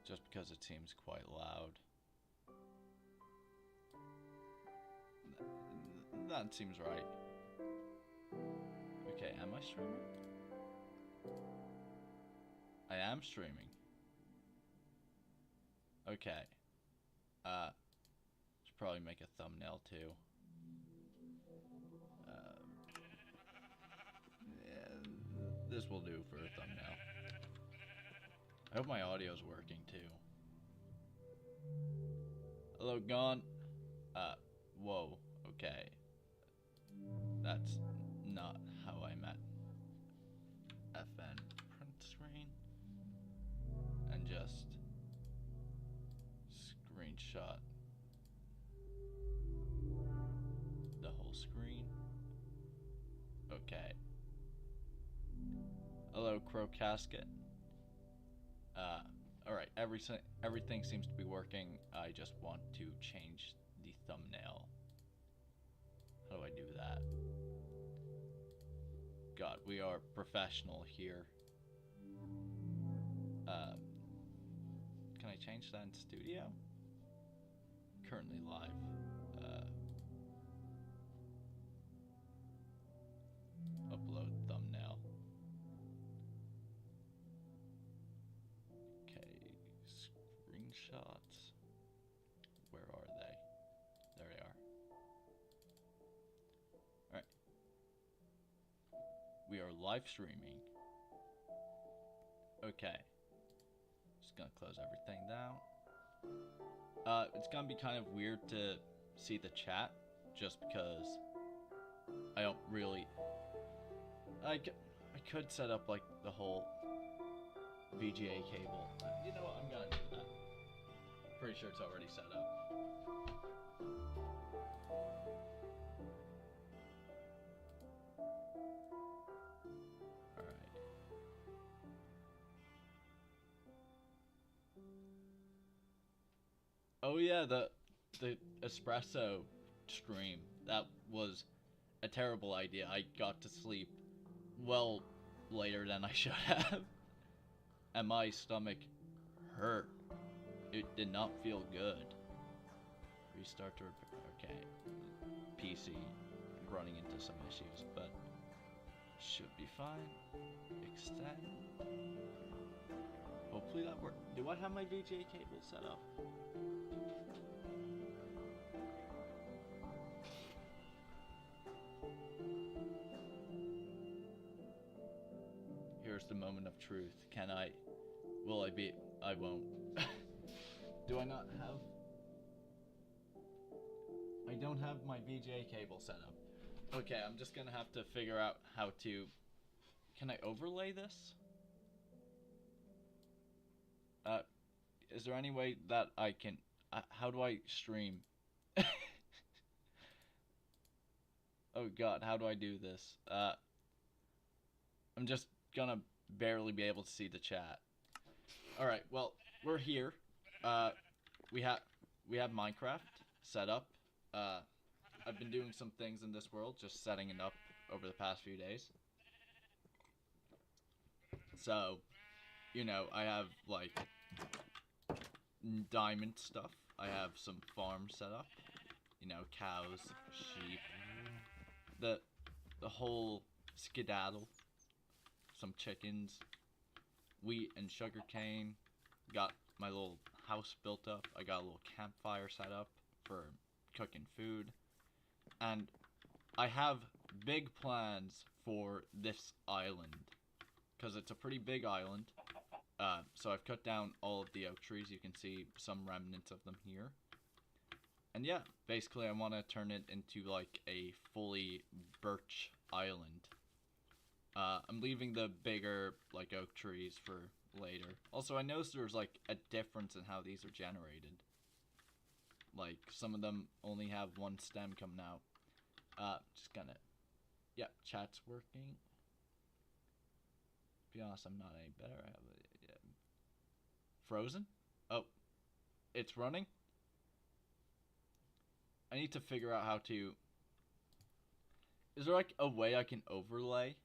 just because it seems quite loud. That seems right. Okay, am I streaming? I am streaming. Okay. Should probably make a thumbnail too. Yeah, this will do for a thumbnail. I hope my audio's working too. Hello, Gone. Whoa, okay. That's not how I met FN print screen. And just screenshot the whole screen. Okay. Hello, Crow Casket. Alright, everything seems to be working. I just want to change the thumbnail. How do I do that? God, we are professional here. Can I change that in studio? Currently live. Upload thumbnail. Okay, screenshots. Where are they? There they are. Alright. We are live streaming. Okay. Just gonna close everything down. It's gonna be kind of weird to see the chat, just because I don't really... I could set up like the whole VGA cable. You know what, I'm gonna do that. Pretty sure it's already set up. Oh yeah, the espresso stream. That was a terrible idea. I got to sleep well later than I should have. And my stomach hurt. It did not feel good. Restart to repair. Okay. PC running into some issues, but should be fine. Extend. Hopefully that works. Do I have my VGA cable set up? Here's the moment of truth. Can I? Will I be? I won't. Do I not have? I don't have my VGA cable set up. Okay, I'm just gonna have to figure out how to... Can I overlay this? Is there any way that I can... how do I stream? Oh god, how do I do this? I'm just gonna barely be able to see the chat. Alright, well, we're here. We have Minecraft set up. I've been doing some things in this world, just setting it up over the past few days. So, you know, I have, like, diamond stuff. I have some farms set up. You know, cows, sheep. The whole skedaddle. Some chickens. Wheat and sugarcane. Got my little house built up. I got a little campfire set up for cooking food. And I have big plans for this island, because it's a pretty big island. So I've cut down all of the oak trees. You can see some remnants of them here. And yeah, basically I want to turn it into like a fully birch island. I'm leaving the bigger like oak trees for later. Also, I noticed there's like a difference in how these are generated. Like, some of them only have one stem coming out. Just gonna... Yeah, chat's working. To be honest, I'm not any better. I have a... Frozen? Oh. It's running? I need to figure out how to... Is there, like, a way I can overlay,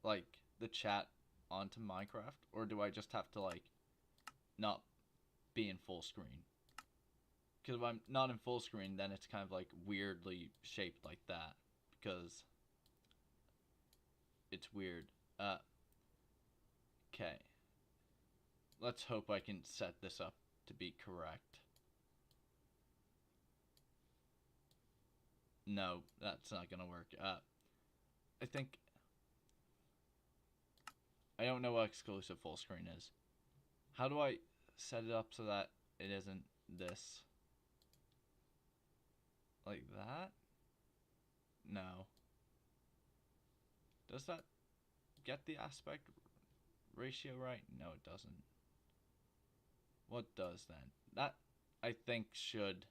like, the chat onto Minecraft? Or do I just have to, like, not be in full screen. Because if I'm not in full screen, then it's kind of like weirdly shaped like that. Because it's weird. Okay. Let's hope I can set this up to be correct. No, that's not gonna work. I think... I don't know what exclusive full screen is. How do I set it up so that it isn't this? Like that? No. Does that get the aspect ratio right? No, it doesn't. What does then? That, I think, should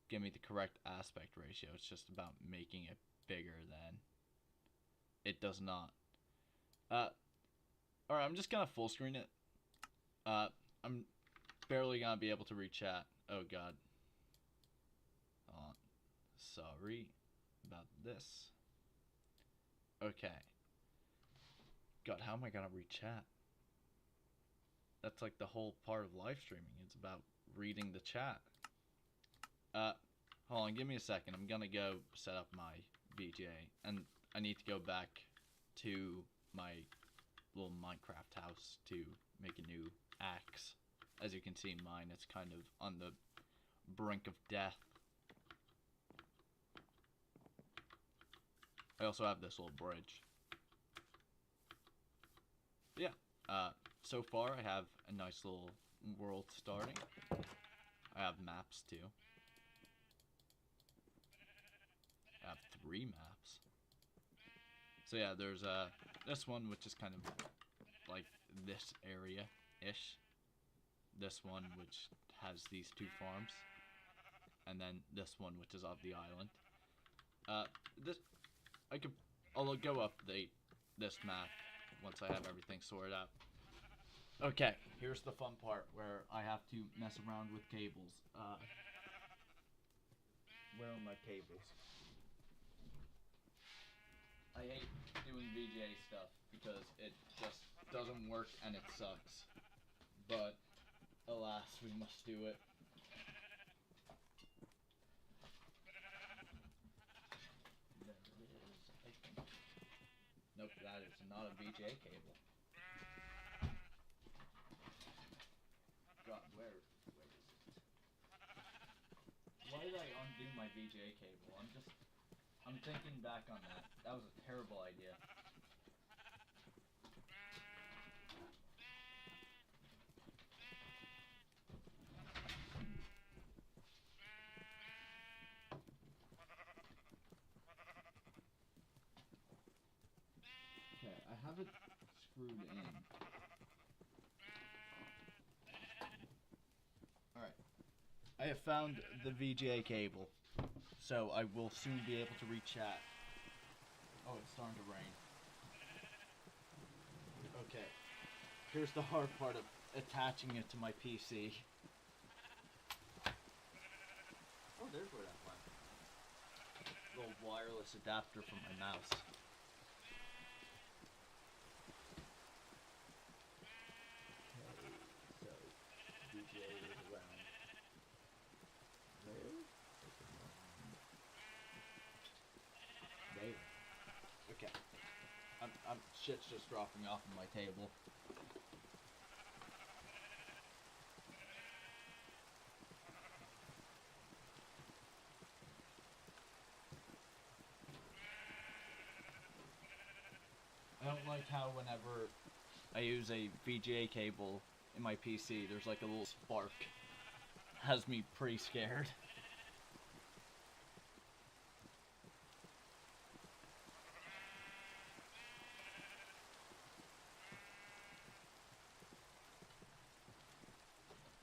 give me the correct aspect ratio. It's just about making it bigger than. It does not. Alright, I'm just gonna full screen it. I'm barely gonna be able to read chat. Oh god. Sorry about this. Okay. God, how am I gonna read chat? That's like the whole part of live streaming. It's about reading the chat. Hold on, give me a second. I'm gonna go set up my VGA, and I need to go back to my little Minecraft house to make a new axe. As you can see, mine, it's kind of on the brink of death. I also have this little bridge. But yeah, so far I have a nice little world starting. I have maps too. I have 3 maps. So yeah, there's this one, which is kind of like this area-ish. This one, which has these 2 farms. And then this one, which is off the island. I'll go update this map once I have everything sorted out. Okay, here's the fun part where I have to mess around with cables. Where are my cables? I hate doing VGA stuff because it just doesn't work and it sucks. But alas, we must do it. There it is, I think. Nope, that is not a VGA cable. God, where is it? Why did I undo my VGA cable? I'm thinking back on that. That was a terrible idea. Okay, I have it screwed in. Alright. I have found the VGA cable. So I will soon be able to reach chat. Oh, it's starting to rain. Okay. Here's the hard part of attaching it to my PC. Oh, there's where that went. Little wireless adapter from my mouse. Okay, so VGA is around there. There. Okay. Shit's just dropping off on my table. I don't like how whenever I use a VGA cable in my PC, there's like a little spark. Has me pretty scared.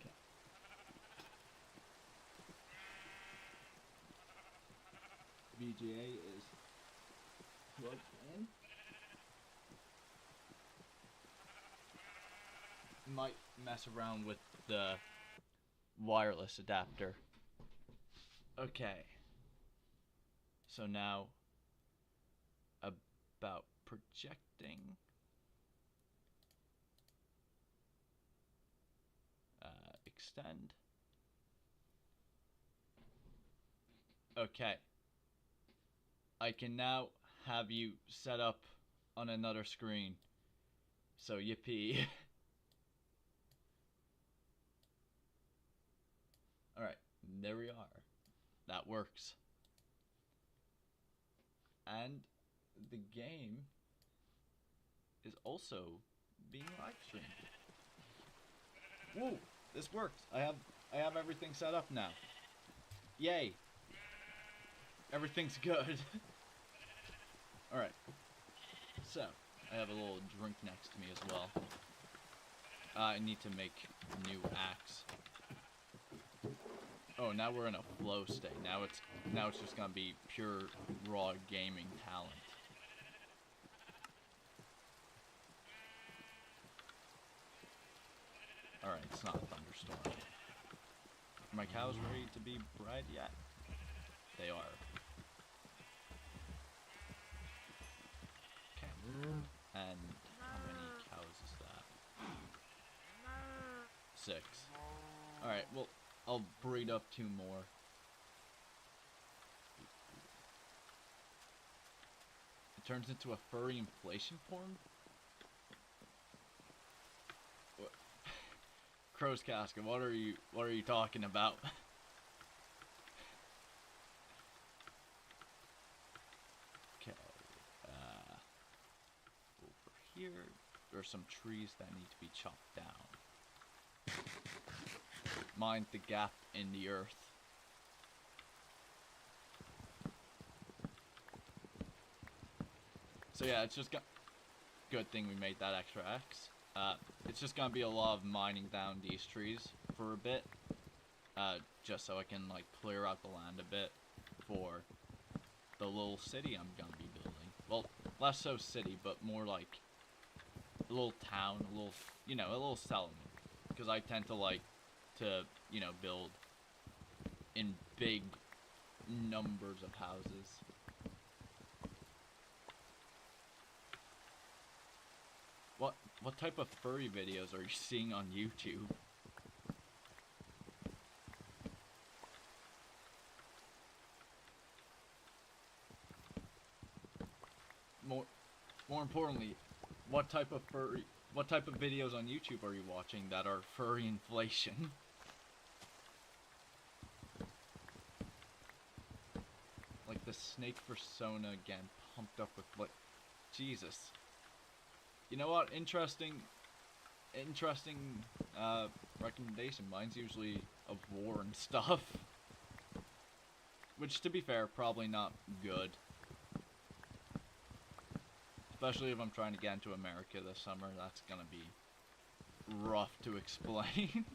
Okay. VGA is plugged in. Might mess around with the wireless adapter. Okay. So now about projecting. extend. Okay. I can now have you set up on another screen. So yippee. Alright, there we are. That works. And the game is also being live streamed. Whoa, this works. I have everything set up now. Yay. Everything's good. Alright. So, I have a little drink next to me as well. I need to make a new axe. Oh, now we're in a flow state. Now it's just gonna be pure raw gaming talent. Alright, it's not a thunderstorm. Are my cows ready to be bred yet? They are. Okay. And how many cows is that? 6. Alright, well, I'll breed up 2 more. It turns into a furry inflation form? What? Crow's Casket, what are you talking about? Okay. Over here, there's some trees that need to be chopped down. Mind the gap in the earth. So yeah, it's just good thing we made that extra X. It's just gonna be a lot of mining down these trees for a bit, just so I can like clear out the land a bit for the little city I'm gonna be building. Well, less so city, but more like a little town, a little, you know, a little settlement. Because I tend to like to, you know, build in big numbers of houses. What type of furry videos are you seeing on YouTube? More importantly, what type of videos on YouTube are you watching that are furry inflation? Like the snake persona again, pumped up with like, Jesus. You know what? Interesting recommendation. Mine's usually of war and stuff. Which, to be fair, probably not good. Especially if I'm trying to get into America this summer, that's gonna be rough to explain.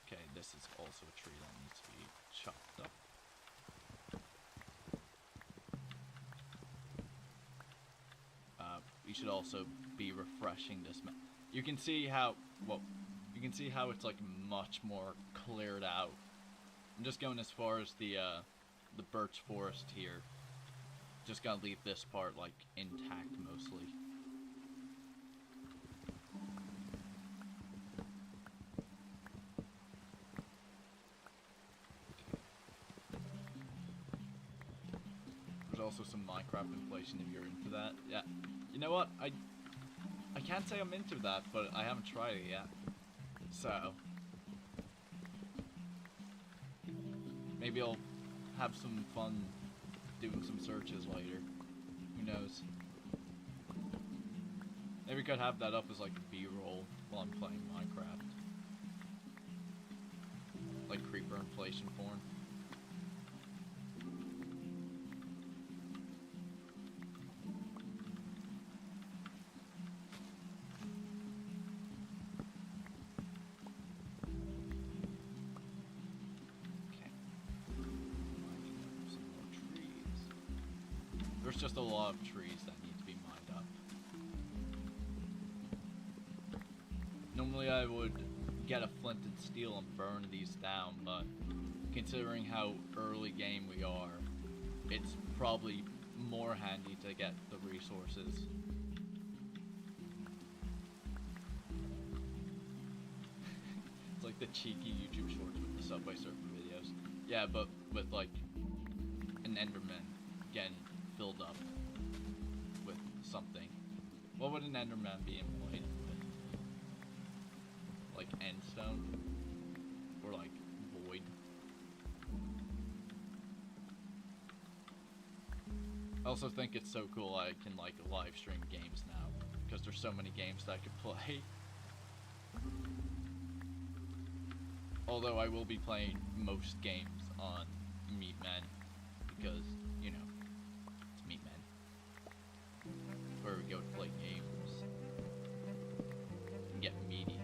Okay, this is also a tree that needs to be chopped up. We should also be refreshing this map. You can see how, well, you can see how it's like much more cleared out. I'm just going as far as the birch forest here. Just gotta leave this part like intact mostly. There's also some Minecraft inflation if you're into that. Yeah. You know what? I can't say I'm into that, but I haven't tried it yet. So maybe I'll have some fun doing some searches later. Who knows? Maybe we could have that up as like a B-roll while I'm playing Minecraft. Like creeper inflation form. There's just a lot of trees that need to be mined up. Normally I would get a flint and steel and burn these down, but considering how early game we are, it's probably more handy to get the resources. It's like the cheeky YouTube shorts with the Subway Surfer videos. Yeah, but with like an Enderman getting filled up with something. What would an Enderman be employed with? Like endstone? Or like void? I also think it's so cool I can like live stream games now, because there's so many games that I could play. Although I will be playing most games on Meatmen, because, you know, it's Meatmen. Where we go to play games and get meaty.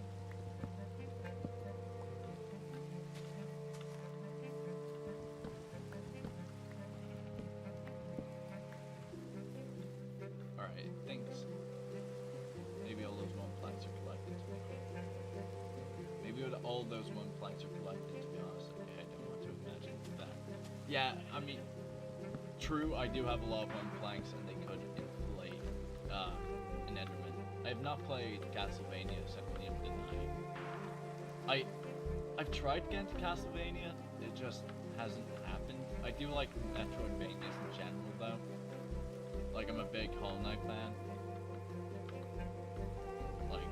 Alright, thanks. Maybe all those one planks are collected to me. Maybe all those one planks are collected, to be honest. Okay, I don't want to imagine that. Yeah, I mean, true, I do have a lot of one planks and they could inflate an Enderman. I have not played Castlevania Symphony of the Night. I've tried to get into Castlevania, it just hasn't happened. I do like Metroidvanias in general though. Like, I'm a big Hollow Knight fan. Like,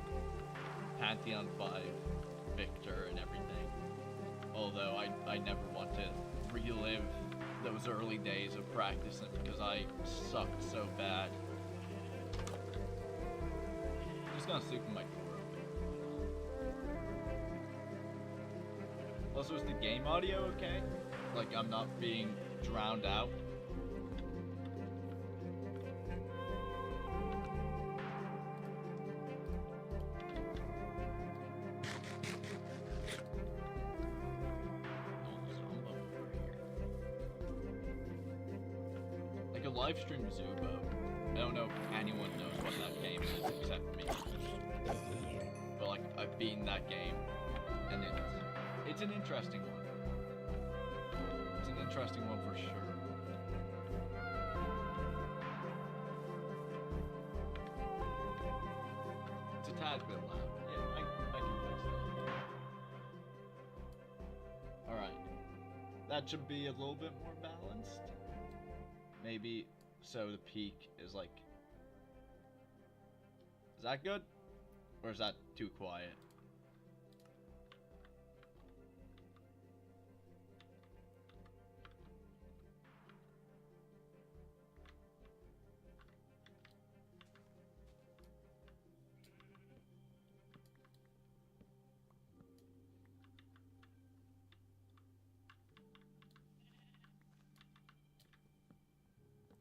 Pantheon 5, Victor, and everything. Although, I never want to relive those early days of practicing because I sucked so bad. I'm just gonna sleep with my door open. Also, is the game audio okay? Like, I'm not being drowned out? Livestream Zubo. I don't know if anyone knows what that game is except me. But like, I've beaten that game, and it's an interesting one. It's an interesting one for sure. It's a tad bit loud. Yeah, I can fix that. Alright. That should be a little bit more balanced. Maybe, so the peak is like... Is that good? Or is that too quiet?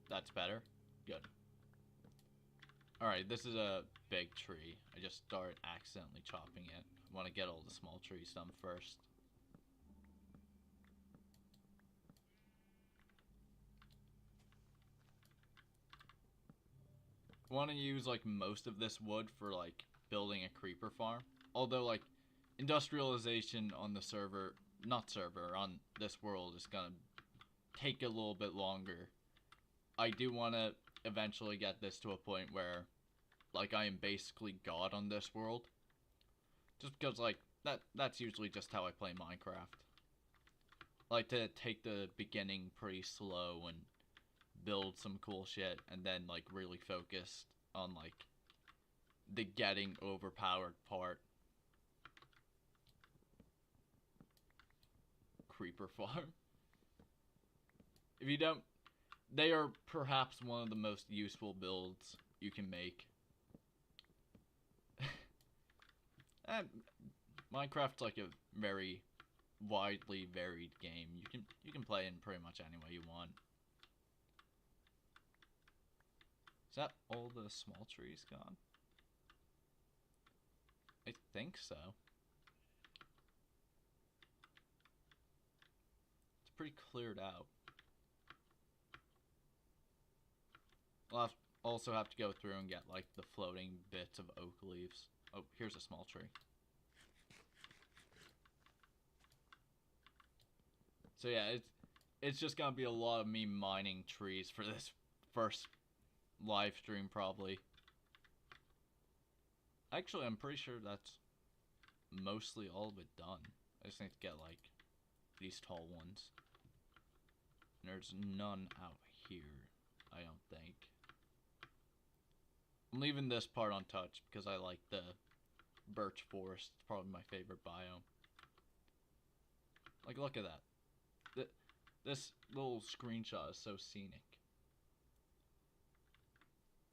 That's better? Good. Alright, this is a big tree. I just started accidentally chopping it. I want to get all the small trees done first. I want to use like most of this wood for like building a creeper farm. Although like industrialization on the server, on this world is gonna take a little bit longer. I do want to eventually get this to a point where, like, I am basically God on this world. Just because, like, that's usually just how I play Minecraft. I like to take the beginning pretty slow and build some cool shit, and then, like, really focus on, like, the getting overpowered part. Creeper farm. If you don't... They are perhaps one of the most useful builds you can make. Minecraft's like a very widely varied game. You can play in pretty much any way you want. Is that all the small trees gone? I think so. It's pretty cleared out. I'll also have to go through and get, like, the floating bits of oak leaves. Oh, here's a small tree. So yeah, it's just gonna be a lot of me mining trees for this first live stream probably. Actually, I'm pretty sure that's mostly all of it done. I just need to get like these tall ones. And there's none out here, I don't think. I'm leaving this part untouched because I like the birch forest. It's probably my favorite biome. Like, look at that. This little screenshot is so scenic.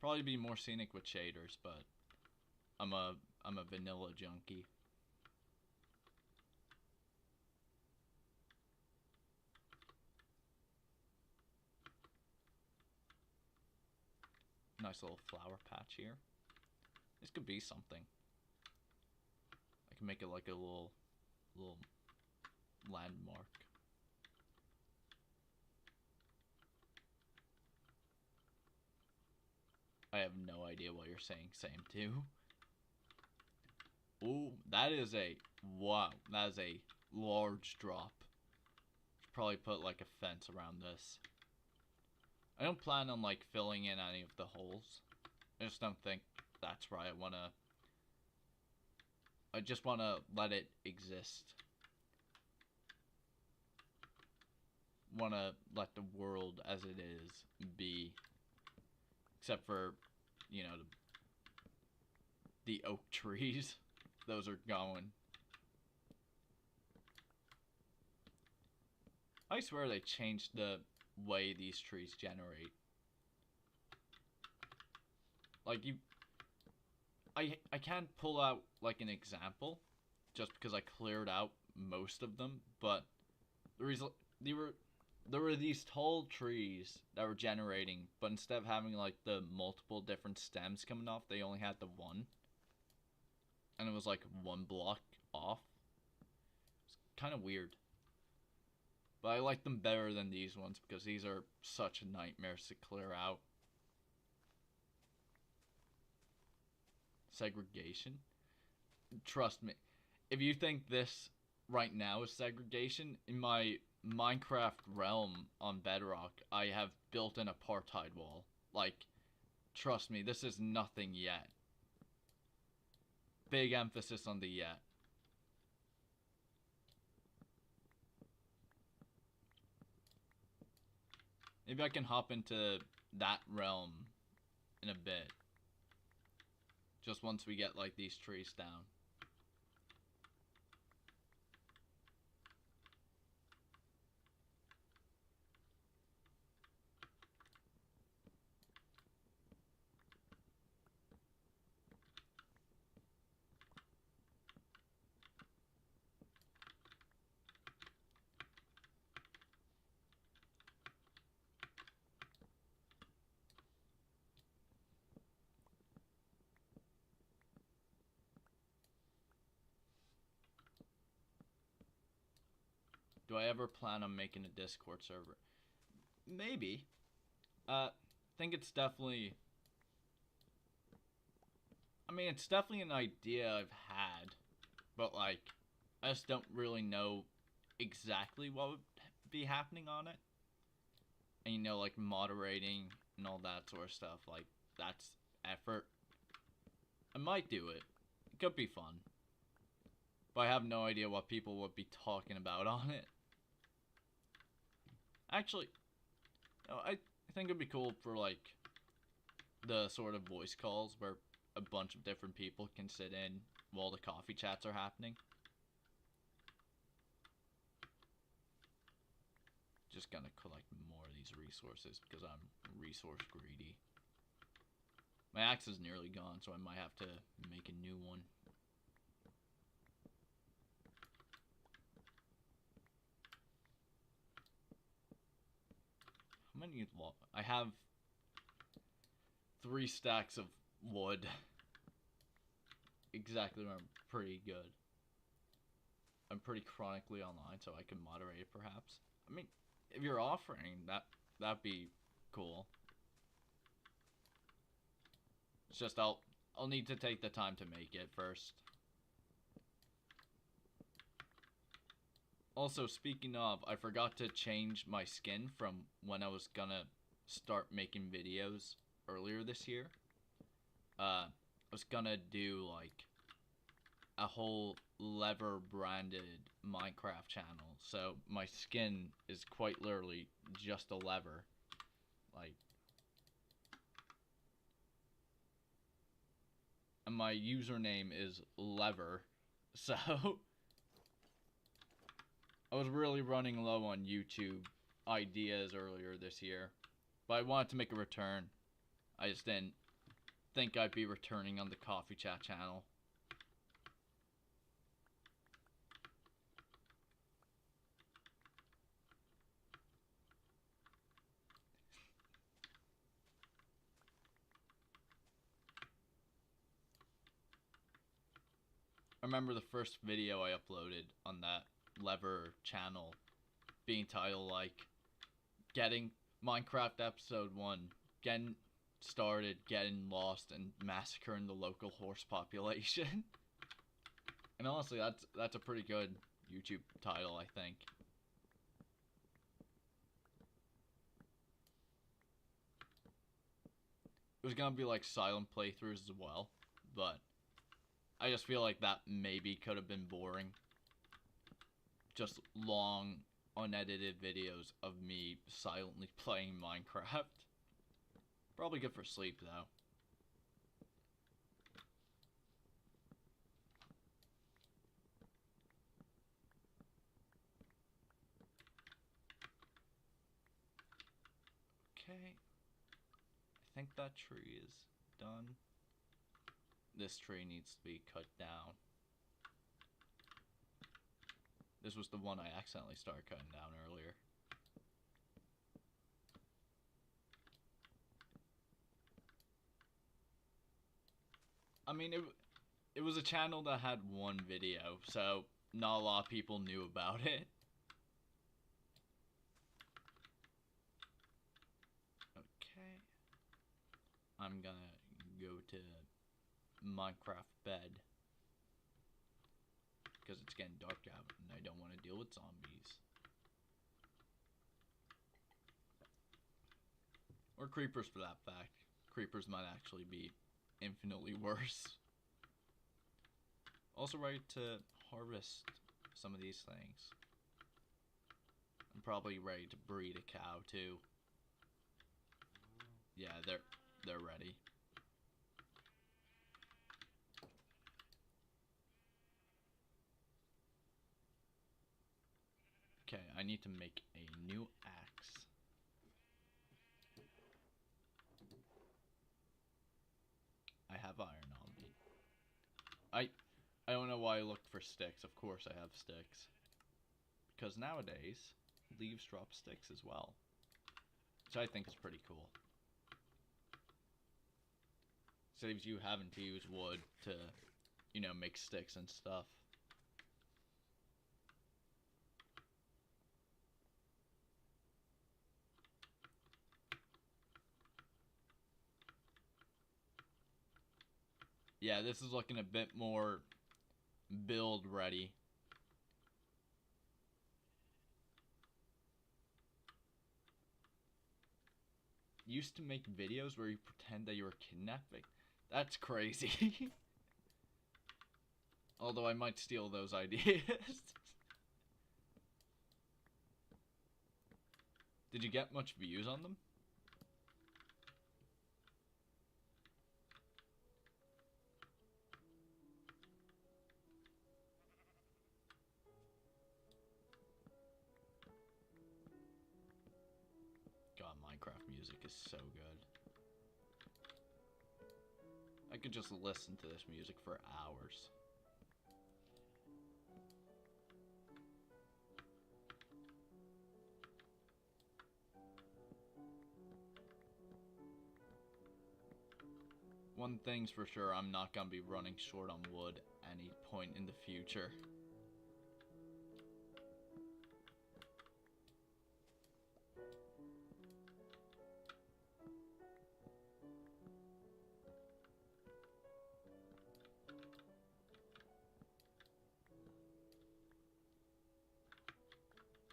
Probably be more scenic with shaders, but I'm a vanilla junkie. Nice little flower patch here. This could be something. I can make it like a little landmark. I have no idea what you're saying, same too. Ooh, that is a, wow, that is a large drop. Should probably put like a fence around this. I don't plan on like filling in any of the holes. I just don't think that's right. I just wanna let it exist. Wanna let the world as it is be. Except for, you know, the oak trees. Those are going. I swear they changed the way these trees generate. Like, I can't pull out like an example just because I cleared out most of them, but there were these tall trees that were generating, but instead of having like the multiple different stems coming off, they only had the one. And it was like one block off. It's kind of weird. But I like them better than these ones because these are such nightmares to clear out. Segregation? Trust me. If you think this right now is segregation, in my Minecraft realm on Bedrock, I have built an apartheid wall. Like, trust me, this is nothing yet. Big emphasis on the yet. Maybe I can hop into that realm in a bit. Just once we get like these trees down. Do I ever plan on making a Discord server? Maybe. I think it's definitely... I mean, it's definitely an idea I've had. But, like, I just don't really know exactly what would be happening on it. And, you know, like, moderating and all that sort of stuff. Like, that's effort. I might do it. It could be fun. But I have no idea what people would be talking about on it. Actually, you know, I think it'd be cool for, like, the sort of voice calls where a bunch of different people can sit in while the coffee chats are happening. Just gonna collect more of these resources because I'm resource greedy. My axe is nearly gone, so I might have to make a new one. How many? I have 3 stacks of wood. Exactly where I'm pretty good. I'm pretty chronically online, so I can moderate it perhaps. I mean, if you're offering that'd be cool. It's just I'll need to take the time to make it first. Also, speaking of, I forgot to change my skin from when I was gonna start making videos earlier this year. I was gonna do like a whole lever branded Minecraft channel. So my skin is quite literally just a lever. Like, and my username is lever. So I was really running low on YouTube ideas earlier this year, but I wanted to make a return. I just didn't think I'd be returning on the Coffee Chat channel. I remember the first video I uploaded on that lever channel being titled like getting Minecraft episode 1, getting started, getting lost, and massacring the local horse population. And honestly, that's a pretty good YouTube title, I think. It was gonna be like silent playthroughs as well, but I just feel like that maybe could have been boring. Just long, unedited videos of me silently playing Minecraft. Probably good for sleep, though. Okay. I think that tree is done. This tree needs to be cut down. This was the one I accidentally started cutting down earlier. I mean, it was a channel that had one video, so not a lot of people knew about it. Okay. I'm gonna go to Minecraft bed. Because it's getting dark out and I don't want to deal with zombies. Or creepers for that fact. Creepers might actually be infinitely worse. Also ready to harvest some of these things. I'm probably ready to breed a cow too. Yeah, they're ready. Okay, I need to make a new axe. I have iron on me. I don't know why I looked for sticks. Of course I have sticks. Because nowadays, leaves drop sticks as well. Which I think is pretty cool. Saves you having to use wood to, you know, make sticks and stuff. Yeah, this is looking a bit more build ready. Used to make videos where you pretend that you were kidnapping. That's crazy. Although I might steal those ideas. Did you get much views on them? God, Minecraft music is so good. I could just listen to this music for hours. One thing's for sure, I'm not gonna be running short on wood any point in the future.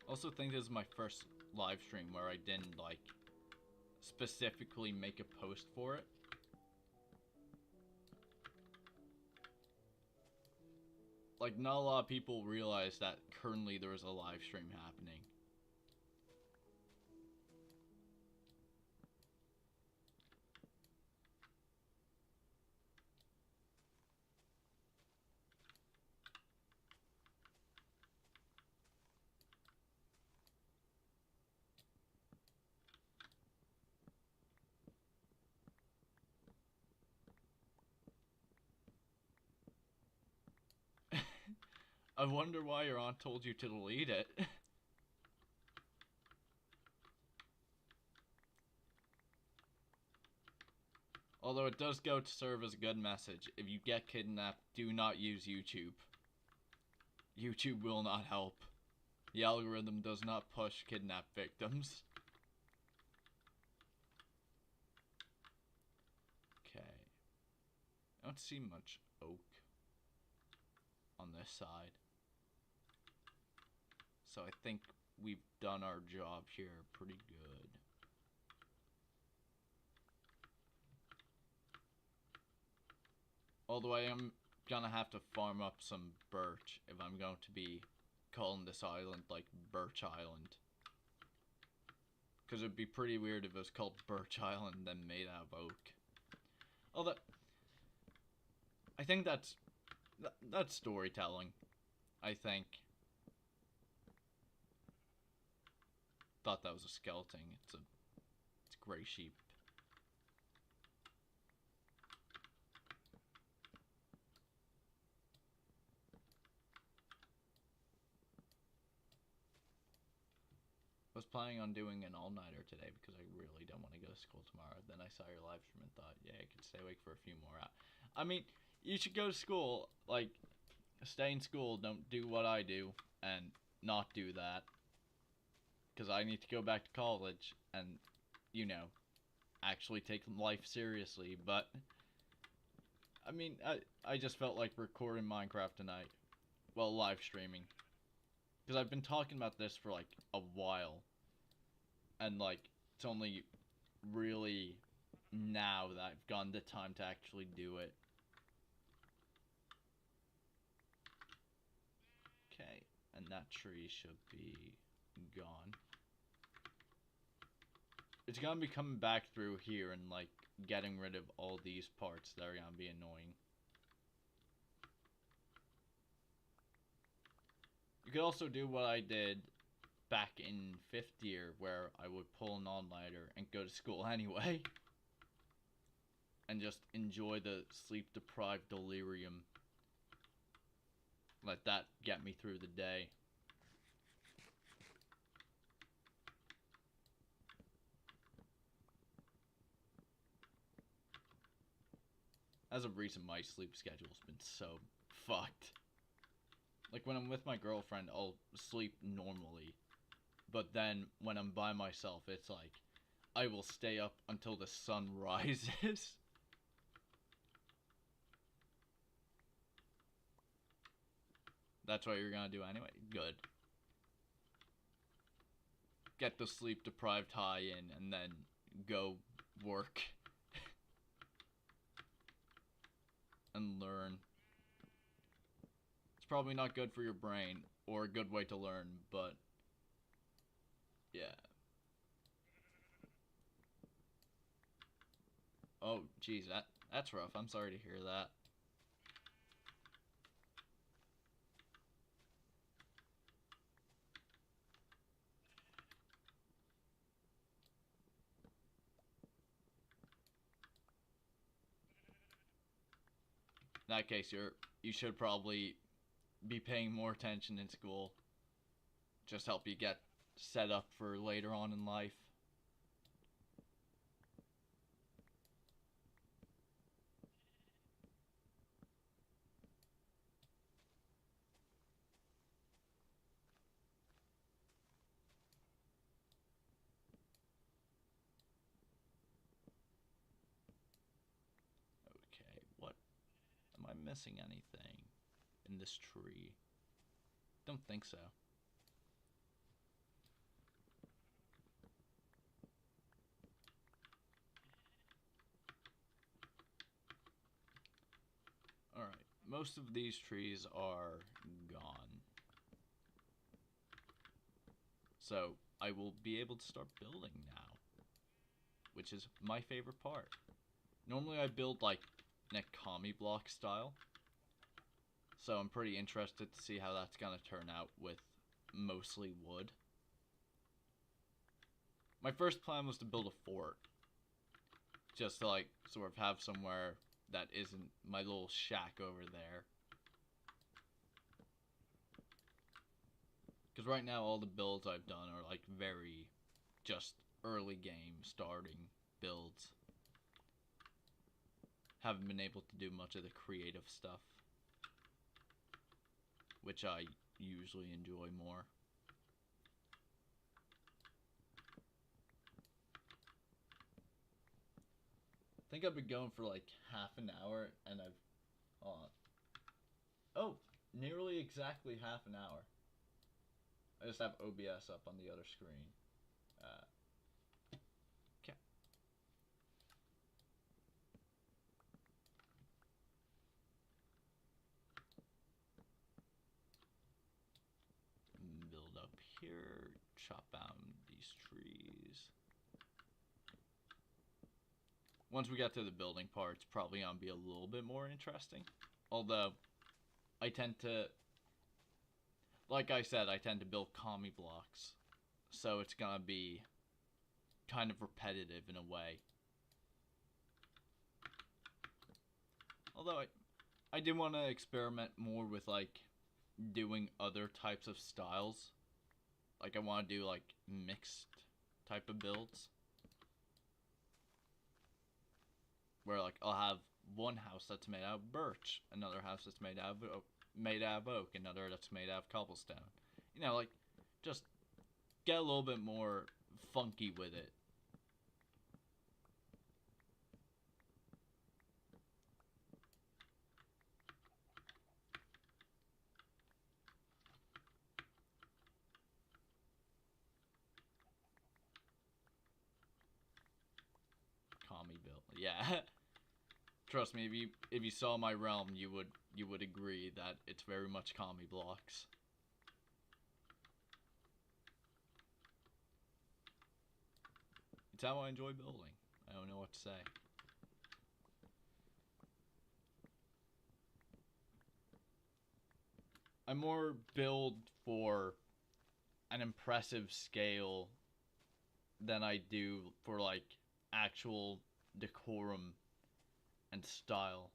Also think this is my first live stream where I didn't like specifically make a post for it. Like, not a lot of people realize that currently there is a live stream happening. I wonder why your aunt told you to delete it. Although it does go to serve as a good message. If you get kidnapped, do not use YouTube. YouTube will not help. The algorithm does not push kidnap victims. Okay. I don't see much oak on this side. So I think we've done our job here pretty good. Although I am gonna have to farm up some birch if I'm going to be calling this island like Birch Island. Because it would be pretty weird if it was called Birch Island and then made out of oak. Although, I think that's storytelling, I think. Thought that was a skeleton. It's a gray sheep. I was planning on doing an all-nighter today because I really don't want to go to school tomorrow. Then I saw your live stream and thought, yeah, I could stay awake for a few more hours. I mean, you should go to school. Like, stay in school. Don't do what I do and not do that. Because I need to go back to college and, you know, actually take life seriously. But, I mean, I just felt like recording Minecraft tonight. Well, live streaming. Because I've been talking about this for, like, a while. And, like, it's only really now that I've gotten the time to actually do it. Okay, and that tree should be gone. It's gonna be coming back through here and, like, getting rid of all these parts that are gonna be annoying. You could also do what I did back in 5th year, where I would pull an all-nighter and go to school anyway. And just enjoy the sleep-deprived delirium. Let that get me through the day. As of recent, my sleep schedule's been so fucked. Like, when I'm with my girlfriend, I'll sleep normally. But then, when I'm by myself, it's like, I will stay up until the sun rises. That's what you're gonna do anyway? Good. Get the sleep-deprived high in, and then go work. And learn. It's probably not good for your brain, or a good way to learn, but yeah. Oh, geez, that's rough. I'm sorry to hear that. In that case, you should probably be paying more attention in school. Just help you get set up for later on in life. Okay, what? Am I missing anything in this tree? Don't think so. most of these trees are gone. So I will be able to start building now, which is my favorite part. Normally I build like Nekami block style, so I'm pretty interested to see how that's gonna turn out with mostly wood. My first plan was to build a fort, just to like sort of have somewhere that isn't my little shack over there. Because right now all the builds I've done are like very just early game starting builds. Haven't been able to do much of the creative stuff, which I usually enjoy more. I think I've been going for like half an hour and I've oh, nearly exactly half an hour. I just have OBS up on the other screen. Okay. Build up here, chop down these trees. Once we get to the building part, it's probably gonna be a little bit more interesting. Although, I tend to, like I said, I tend to build commie blocks. So it's gonna be kind of repetitive in a way. Although I did want to experiment more with like doing other types of styles. Like I want to do like mixed type of builds. Where like I'll have one house that's made out of birch, another house that's made out of oak, another that's made out of cobblestone. You know, like just get a little bit more funky with it. Commie build, yeah. Trust me, if you saw my realm, you would agree that it's very much commie blocks. It's how I enjoy building. I don't know what to say. I more build for an impressive scale than I do for like actual decorum and style.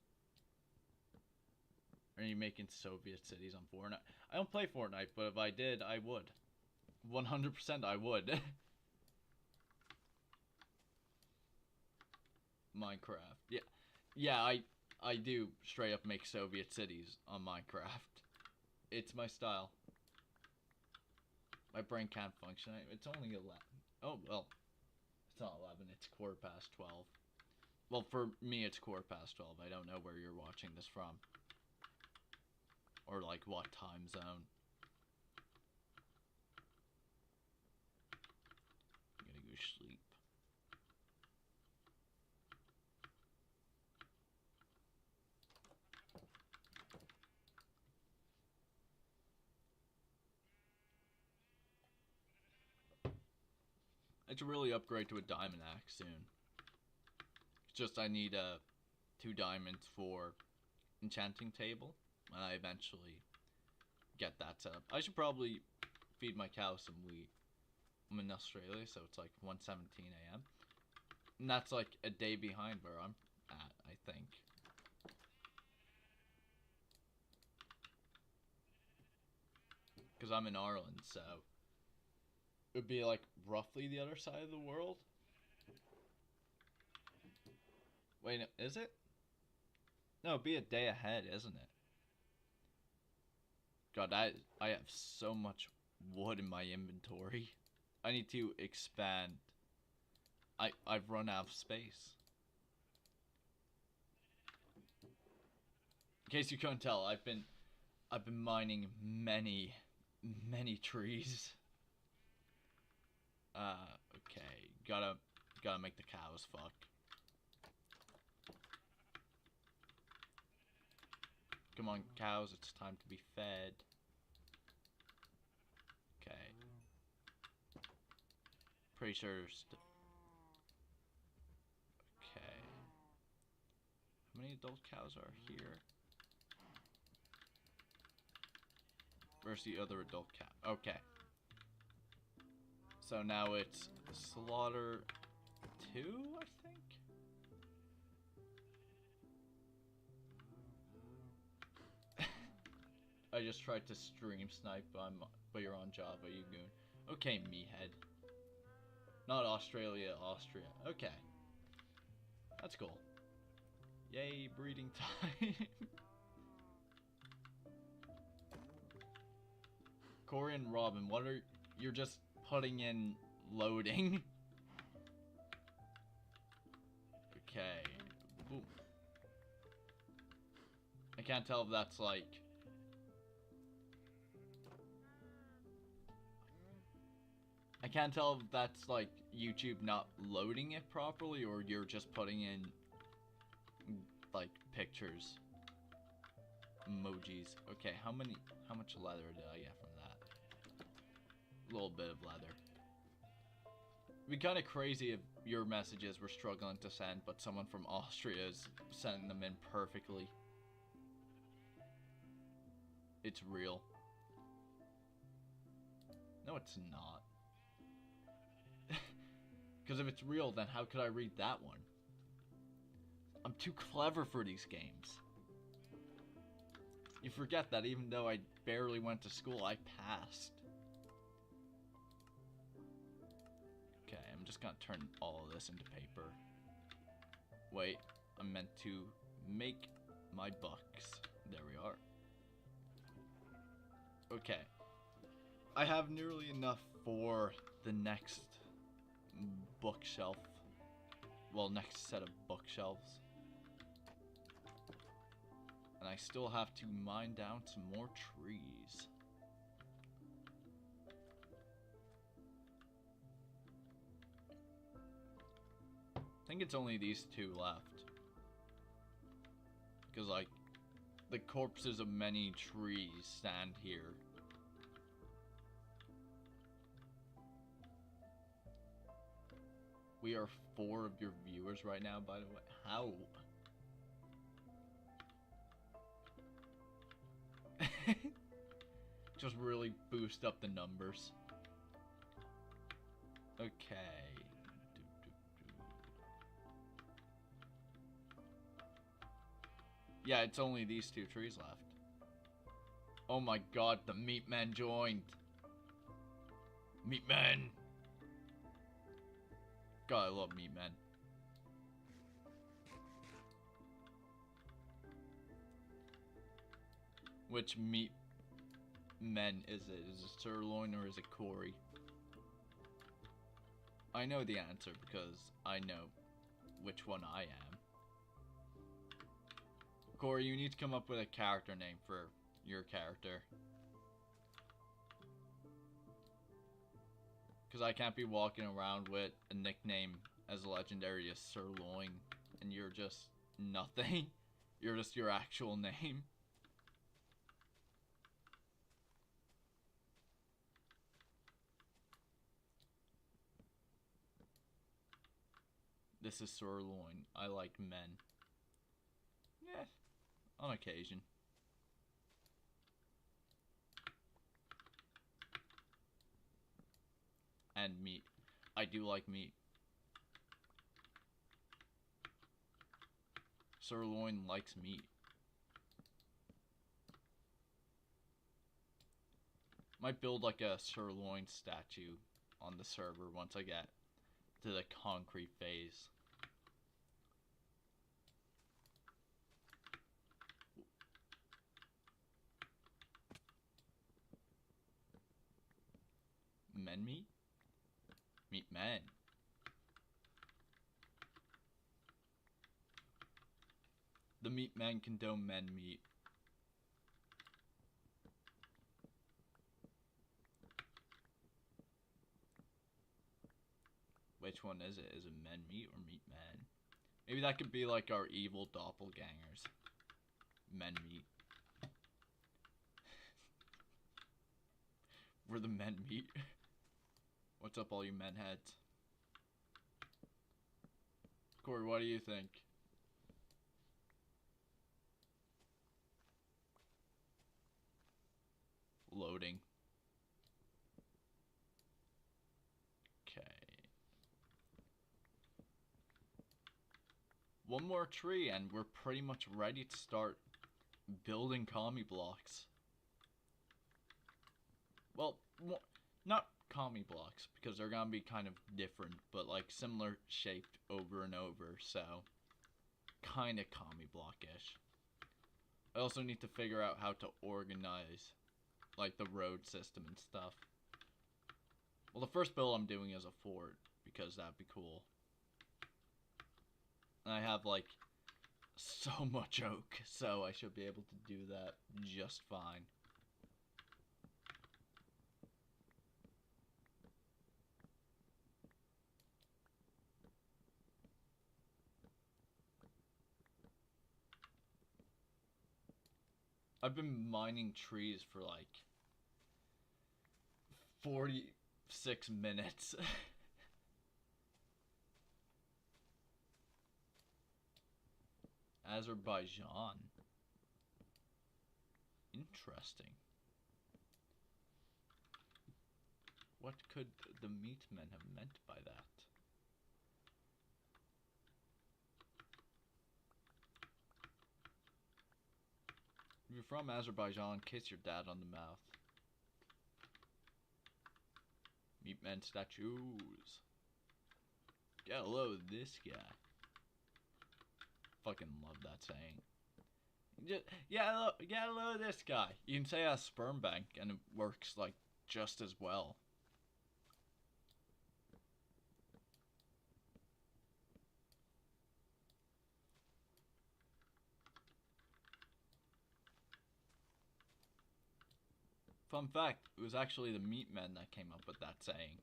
Are you making Soviet cities on Fortnite? I don't play Fortnite, but if I did, I would. 100% I would. Minecraft. Yeah. Yeah, I do straight up make Soviet cities on Minecraft. It's my style. My brain can't function. It's only 11. Oh, well. It's not 11. It's 12:15. Well, for me, it's 12:15. I don't know where you're watching this from. Or, like, what time zone. I'm gonna go sleep. I should really upgrade to a diamond axe soon. It's just I need 2 diamonds for enchanting table when I eventually get that set up. I should probably feed my cow some wheat. I'm in Australia, so it's like 1:17 a.m. And that's like a day behind where I'm at, I think. Because I'm in Ireland, so it would be like roughly the other side of the world. Wait, is it? No, it'd be a day ahead, isn't it? God, I have so much wood in my inventory. I need to expand. I've run out of space. In case you couldn't tell, I've been mining many trees. Okay, gotta make the cows fuck. Come on, cows, it's time to be fed. Okay. Pretty sure okay. How many adult cows are here? Where's the other adult cow? Okay. So now it's slaughter 2, I think? I just tried to stream snipe, but you're on Java, you goon. Okay, meathead. Not Australia, Austria. Okay. That's cool. Yay, breeding time. Corey and Robin, what are... You're just putting in loading. Okay. Boom. I can't tell if that's like... I can't tell if that's like YouTube not loading it properly or you're just putting in like pictures. Emojis. Okay, how much leather did I get from that? A little bit of leather. It'd be kind of crazy if your messages were struggling to send, but someone from Austria is sending them in perfectly. It's real. No, it's not. Because if it's real, then how could I read that one? I'm too clever for these games. You forget that even though I barely went to school, I passed. Okay, I'm just gonna turn all of this into paper. Wait, I'm meant to make my bucks. There we are. Okay. I have nearly enough for the next bookshelf. Well, next set of bookshelves. And I still have to mine down some more trees. I think it's only these 2 left. Because, like, the corpses of many trees stand here. We are 4 of your viewers right now, by the way. How? Just really boost up the numbers. Okay. Yeah, it's only these 2 trees left. Oh my god, the meat men joined. Meat men. God, I love meat men. Which meat men is it? Is it sirloin or is it Corey? I know the answer because I know which one I am. Corey, you need to come up with a character name for your character. Because I can't be walking around with a nickname as legendary as Sirloin, and you're just nothing. You're just your actual name. This is Sirloin. I like men. Yeah, on occasion. And meat. I do like meat. Sirloin likes meat. Might build like a sirloin statue on the server once I get to the concrete phase. Men meat? Meat men. The meat men condone men meat. Which one is it? Is it men meat or meat men? Maybe that could be like our evil doppelgangers. Men meat. where the men meet. What's up, all you men heads? Corey, what do you think? Loading. Okay. One more tree and we're pretty much ready to start building commie blocks. Well, not commie blocks, because they're gonna be kind of different, but like similar shaped over and over, so kind of commie block-ish. I also need to figure out how to organize like the road system and stuff. Well, the first build I'm doing is a fort, because that'd be cool. And I have like so much oak, so I should be able to do that just fine. I've been mining trees for like 46 minutes. Azerbaijan. Interesting. What could the meat men have meant by that? If you're from Azerbaijan, kiss your dad on the mouth. Meat men statues. Get a load of this guy. Fucking love that saying. Just, get a load of this guy. You can say a sperm bank and it works like just as well. Fun fact, it was actually the meat men that came up with that saying.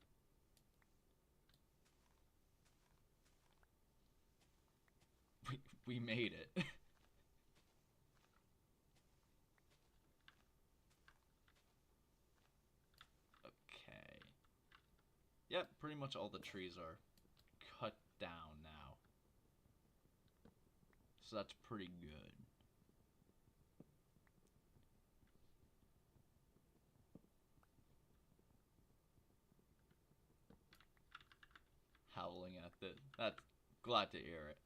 We made it. Okay. Yep, pretty much all the trees are cut down now. So that's pretty good. Howling at this. That's glad to hear it.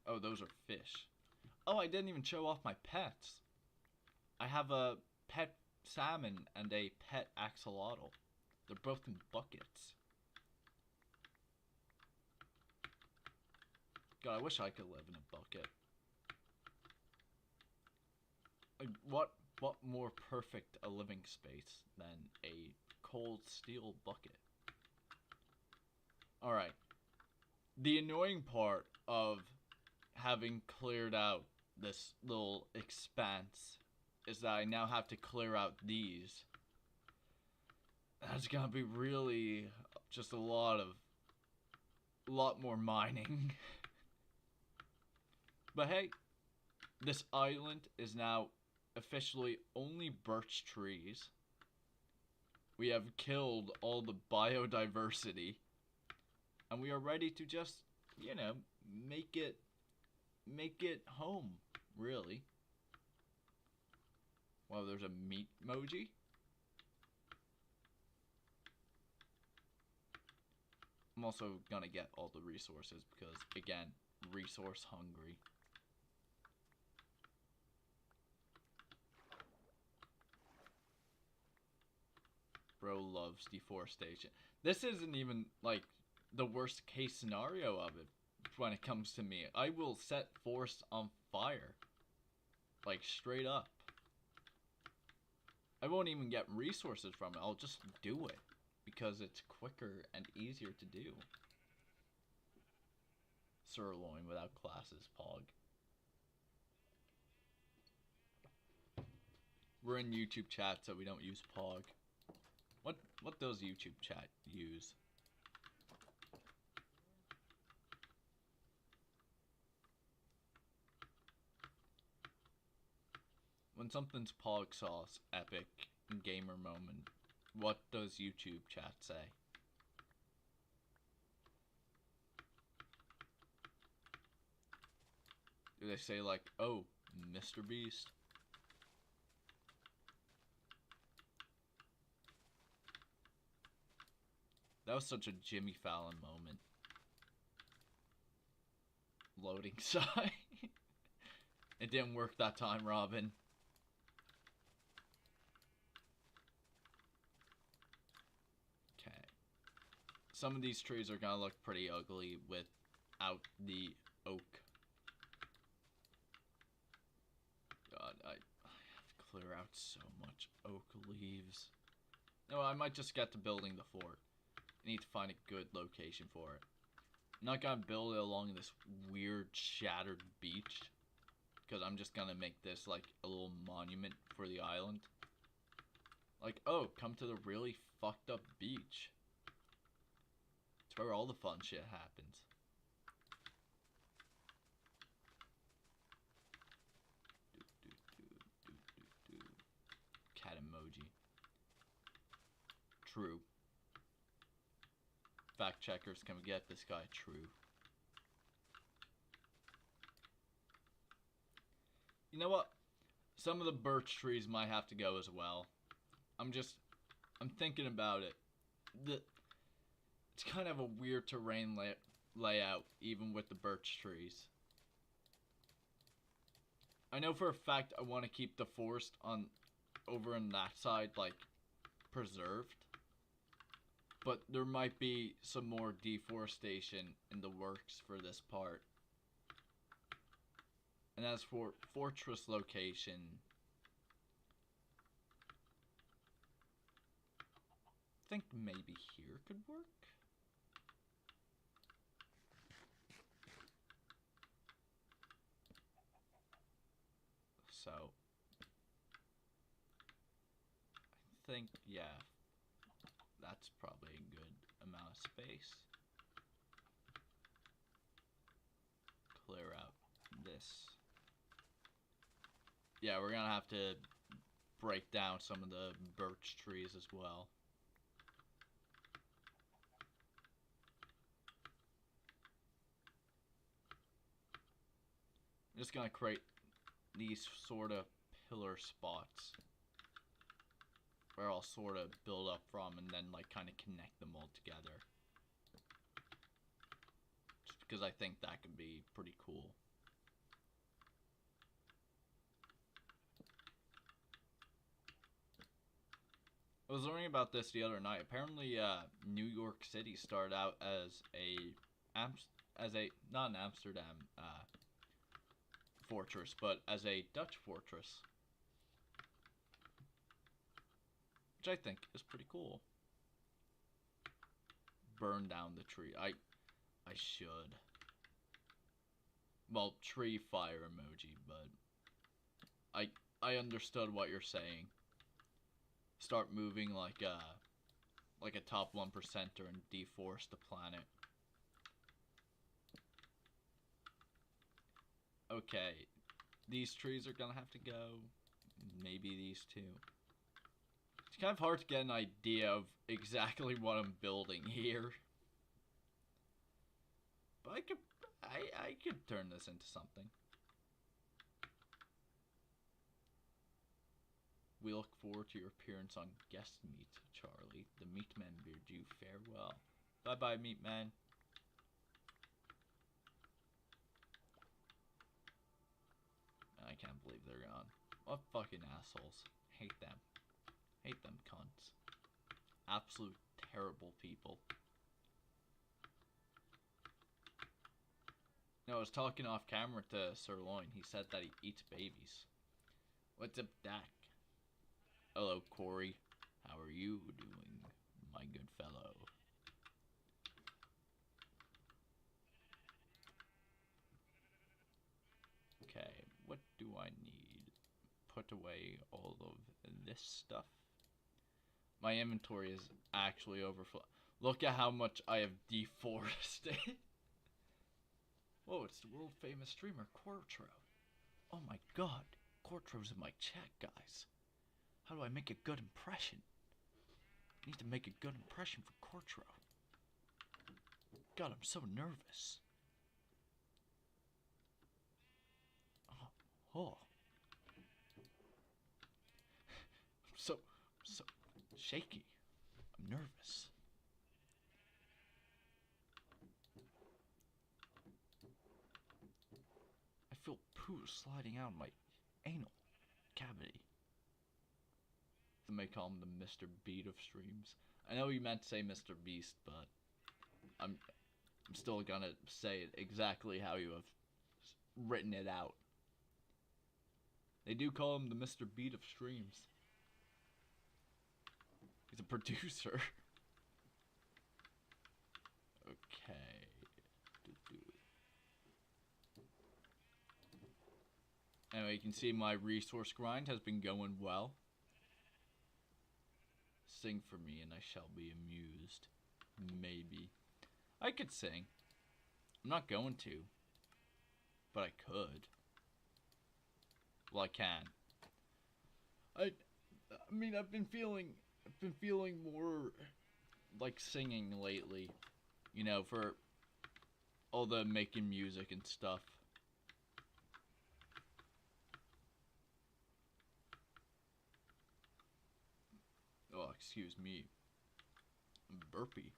Oh, those are fish. Oh, I didn't even show off my pets. I have a pet salmon and a pet axolotl. They're both in buckets. God, I wish I could live in a bucket. Like, what more perfect a living space than a cold steel bucket? Alright. The annoying part of having cleared out this little expanse is that I now have to clear out these. That's gonna be really just a lot more mining. But hey, this island is now officially only birch trees. We have killed all the biodiversity. And we are ready to just, you know, make it home, really. Well, there's a meat emoji. I'm also gonna get all the resources because, again, resource hungry. Bro loves deforestation. This isn't even, like, the worst case scenario of it when it comes to me. I will set forests on fire. Like, straight up. I won't even get resources from it. I'll just do it. Because it's quicker and easier to do. Sirloin without classes, Pog. We're in YouTube chat, so we don't use Pog. What does YouTube chat use? When something's Pog sauce, epic, gamer moment. What does YouTube chat say? Do they say like, oh, Mr. Beast? That was such a Jimmy Fallon moment. Loading sign. It didn't work that time, Robin. Okay. Some of these trees are gonna look pretty ugly without the oak. God, I have to clear out so much oak leaves. No, I might just get to building the fort. I need to find a good location for it. I'm not gonna build it along this weird shattered beach, because I'm just gonna make this like a little monument for the island. Like, oh, come to the really fucked up beach. It's where all the fun shit happens. Cat emoji. True. Fact checkers, can we get this guy true? You know what? Some of the birch trees might have to go as well. I'm thinking about it. It's kind of a weird terrain layout, even with the birch trees. I know for a fact I want to keep the forest over on that side, like, preserved. But there might be some more deforestation in the works for this part. And as for fortress location, I think maybe here could work. So, I think, yeah, that's probably a good amount of space. Clear out this. Yeah, we're gonna have to break down some of the birch trees as well. I'm just gonna create these sort of pillar spots where I'll sort of build up from and then like kind of connect them all together. Just because I think that could be pretty cool. I was learning about this the other night. Apparently, New York City started out as not an Amsterdam fortress, but as a Dutch fortress, which I think is pretty cool. Burn down the tree. I should. Well, tree fire emoji, but I understood what you're saying. Start moving like a top 1%er and deforest the planet. Okay, these trees are gonna have to go. Maybe these two. It's kind of hard to get an idea of exactly what I'm building here. But I could turn this into something. We look forward to your appearance on Guest Meat, Charlie. The Meatmen bid you farewell. Bye-bye, Meatman. I can't believe they're gone. What fucking assholes. Hate them. Hate them cunts. Absolute terrible people. No, I was talking off camera to Sirloin. He said that he eats babies. What's up, Dak? Hello, Corey. How are you doing, my good fellow? Okay, what do I need? Put away all of this stuff. My inventory is actually overflow. Look at how much I have deforested. Whoa, it's the world famous streamer, Quartro. Oh my god, Quartro's in my chat, guys. How do I make a good impression? I need to make a good impression for Cortro. God, I'm so nervous. Oh. I'm so shaky. I'm nervous. I feel poo sliding out of my anal cavity. They may call him the Mr. Beat of streams. I know you meant to say Mr. Beast, but I'm still gonna say it exactly how you have written it out. They do call him the Mr. Beat of streams. He's a producer. Okay. Anyway, you can see my resource grind has been going well. Sing for me and I shall be amused. Maybe. I could sing. I'm not going to. But I could. Well, I can. I mean, I've been feeling more like singing lately. You know, for all the making music and stuff. Oh, excuse me. Burpee.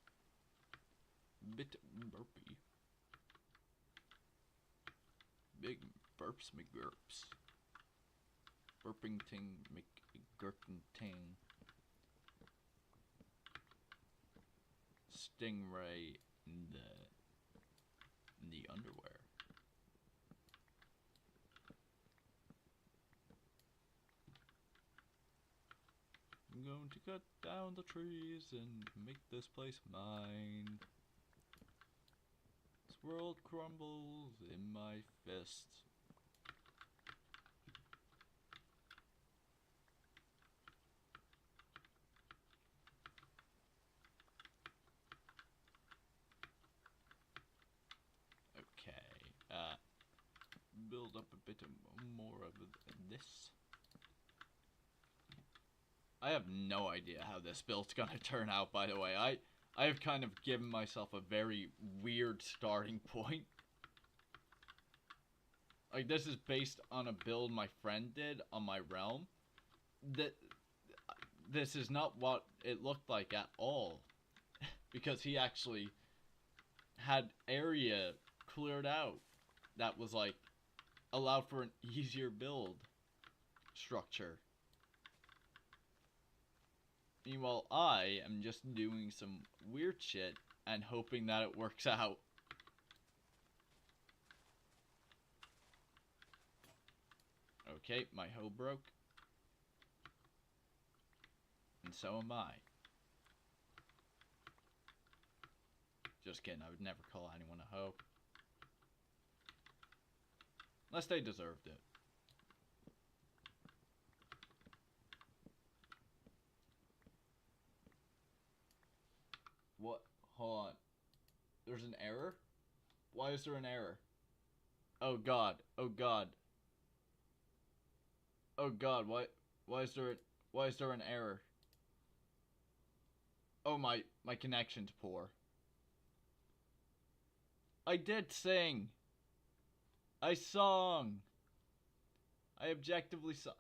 Bit burpee. Big burps McGurps. Burping ting McGurkin ting. Stingray in the underwear. I'm going to cut down the trees and make this place mine. This world crumbles in my fists. Okay, build up a bit more of this. I have no idea how this build's gonna turn out, by the way. I have kind of given myself a very weird starting point. Like, this is based on a build my friend did on my realm. This is not what it looked like at all. Because he actually had area cleared out that was, like, allowed for an easier build structure. Meanwhile, I am just doing some weird shit and hoping that it works out. Okay, my hoe broke. And so am I. Just kidding, I would never call anyone a hoe. Unless they deserved it. What? Hold on. There's an error? Why is there an error? Oh god. Oh god. Oh god, why is there an error? Oh, my connection's poor. I did sing. I sung. I objectively saw.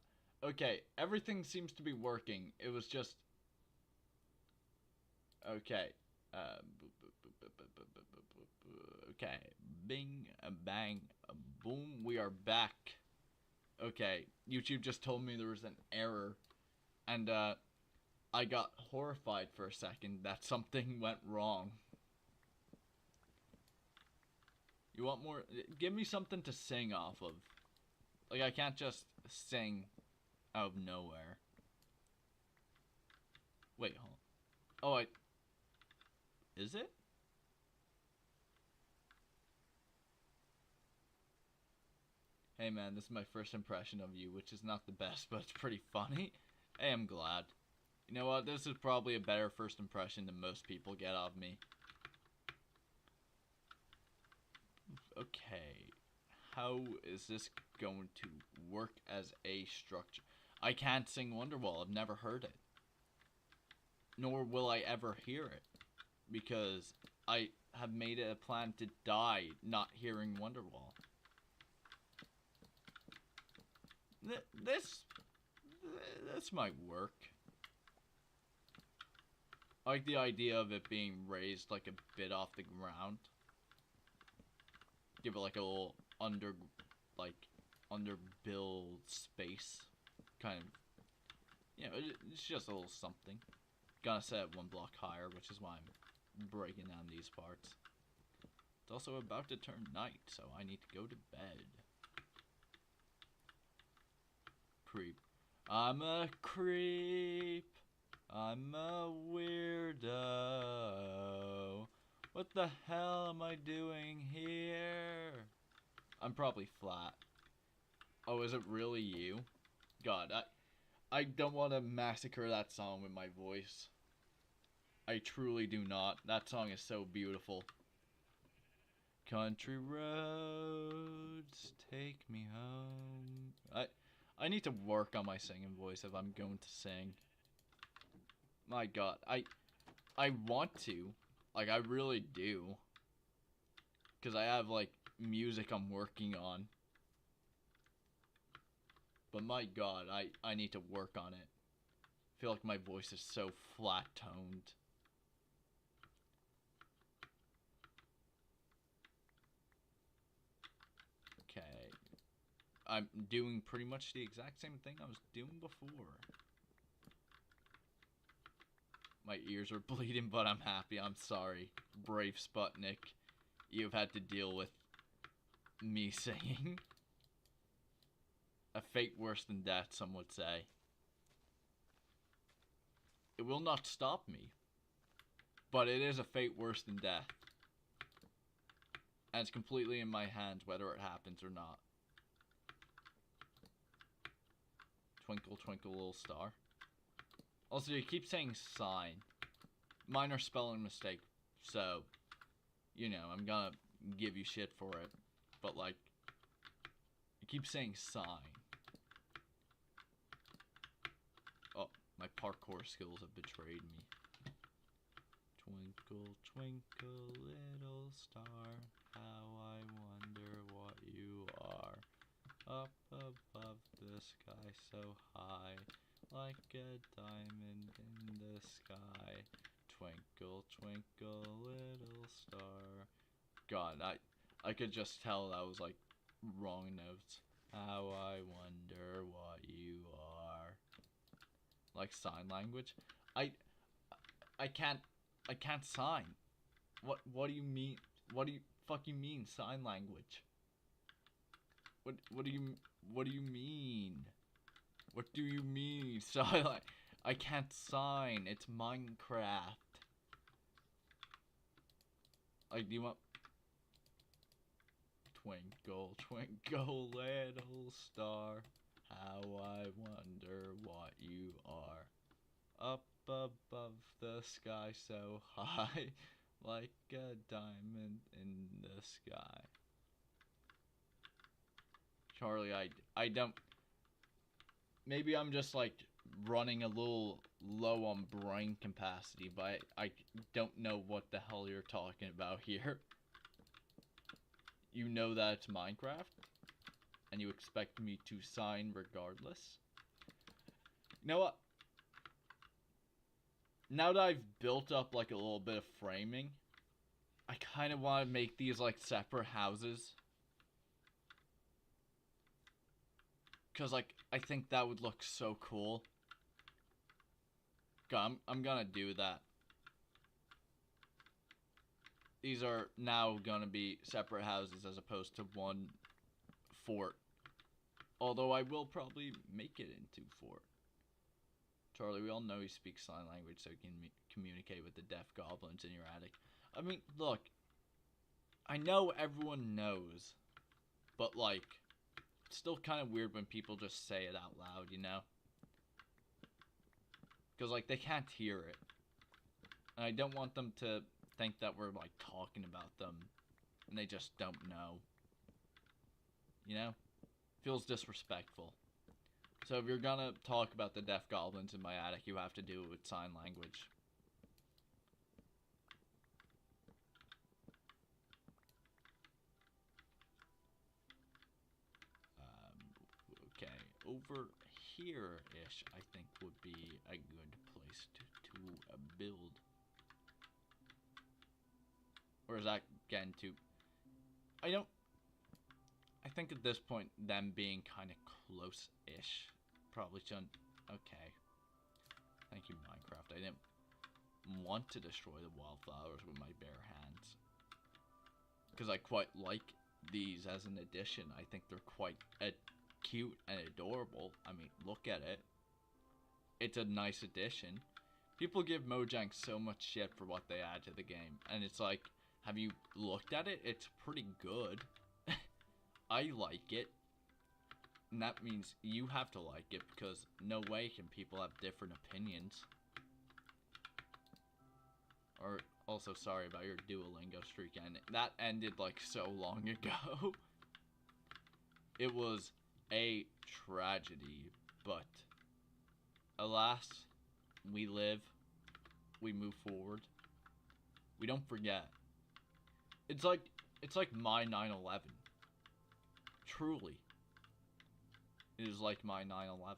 Okay, everything seems to be working. It was just. Okay. Okay. Bing, bang, boom. We are back. Okay. YouTube just told me there was an error. And, I got horrified for a second that something went wrong. You want more? Give me something to sing off of. Like, I can't just sing out of nowhere. Wait, hold on. Oh, is it? Hey man, this is my first impression of you, which is not the best, but it's pretty funny. Hey, I'm glad. You know what? This is probably a better first impression than most people get of me. Okay. How is this going to work as a structure? I can't sing Wonderwall. I've never heard it. Nor will I ever hear it. Because I have made it a plan to die not hearing Wonderwall. This might work. I like the idea of it being raised like a bit off the ground. Give it like a little underbuild space. Kind of, you know, it's just a little something. Gonna set it 1 block higher, which is why I'm breaking down these parts. It's also about to turn night, so I need to go to bed. Creep. I'm a creep. I'm a weirdo. What the hell am I doing here? I'm probably flat. Oh, is it really you? God, I don't want to massacre that song with my voice. I truly do not. That song is so beautiful. Country roads, take me home. I need to work on my singing voice if I'm going to sing. My God, I want to. Like, I really do. Because I have, like, music I'm working on. But my God, I need to work on it. I feel like my voice is so flat-toned. Okay. I'm doing pretty much the exact same thing I was doing before. My ears are bleeding, but I'm happy. I'm sorry. Brave Sputnik. You've had to deal with me singing. A fate worse than death, some would say. It will not stop me. But it is a fate worse than death. And it's completely in my hands whether it happens or not. Twinkle, twinkle, little star. Also, you keep saying sign. Minor spelling mistake. So, you know, I'm gonna give you shit for it. But, like, you keep saying sign. Oh, my parkour skills have betrayed me. Twinkle, twinkle, little star, how I wonder what you are. Up above the sky so high, like a diamond in the sky. Twinkle, twinkle, little star. God, I could just tell that was like wrong notes. How I wonder what you are. Like sign language. I can't sign. What do you mean? What do you fucking mean sign language? What do you mean? What do you mean? Sign I can't sign. It's Minecraft. Like, do you want twinkle, twinkle, little star, how I wonder what you are. Up above the sky so high, like a diamond in the sky. Charlie, I don't... Maybe I'm just, like, running a little low on brain capacity, but I don't know what the hell you're talking about here. You know that it's Minecraft, and you expect me to sign regardless? You know what? Now that I've built up, like, a little bit of framing, I kind of want to make these, like, separate houses. Because, like, I think that would look so cool. God, I'm gonna do that. These are now gonna be separate houses as opposed to one fort. Although I will probably make it into fort. Charlie, we all know you speak sign language so you can communicate with the deaf goblins in your attic. I mean, look. I know everyone knows. But, like, it's still kind of weird when people just say it out loud, you know? Because, like, they can't hear it. And I don't want them to think that we're, like, talking about them. And they just don't know. You know? Feels disrespectful. So if you're gonna talk about the deaf goblins in my attic, you have to do it with sign language. Okay, over here-ish, I think would be a good place to build. Or is that getting too... I think at this point, them being kind of close-ish probably shouldn't... Okay. Thank you, Minecraft. I didn't want to destroy the wildflowers with my bare hands. Because I quite like these as an addition. I think they're quite cute and adorable. I mean, look at it. It's a nice addition. People give Mojang so much shit for what they add to the game. And it's like, have you looked at it? It's pretty good. I like it. And that means you have to like it, because no way can people have different opinions. Or, also sorry about your Duolingo streak, and that ended like so long ago. It was a tragedy, but alas, we live, we move forward, we don't forget. It's like my 9/11. Truly. It is like my 9/11.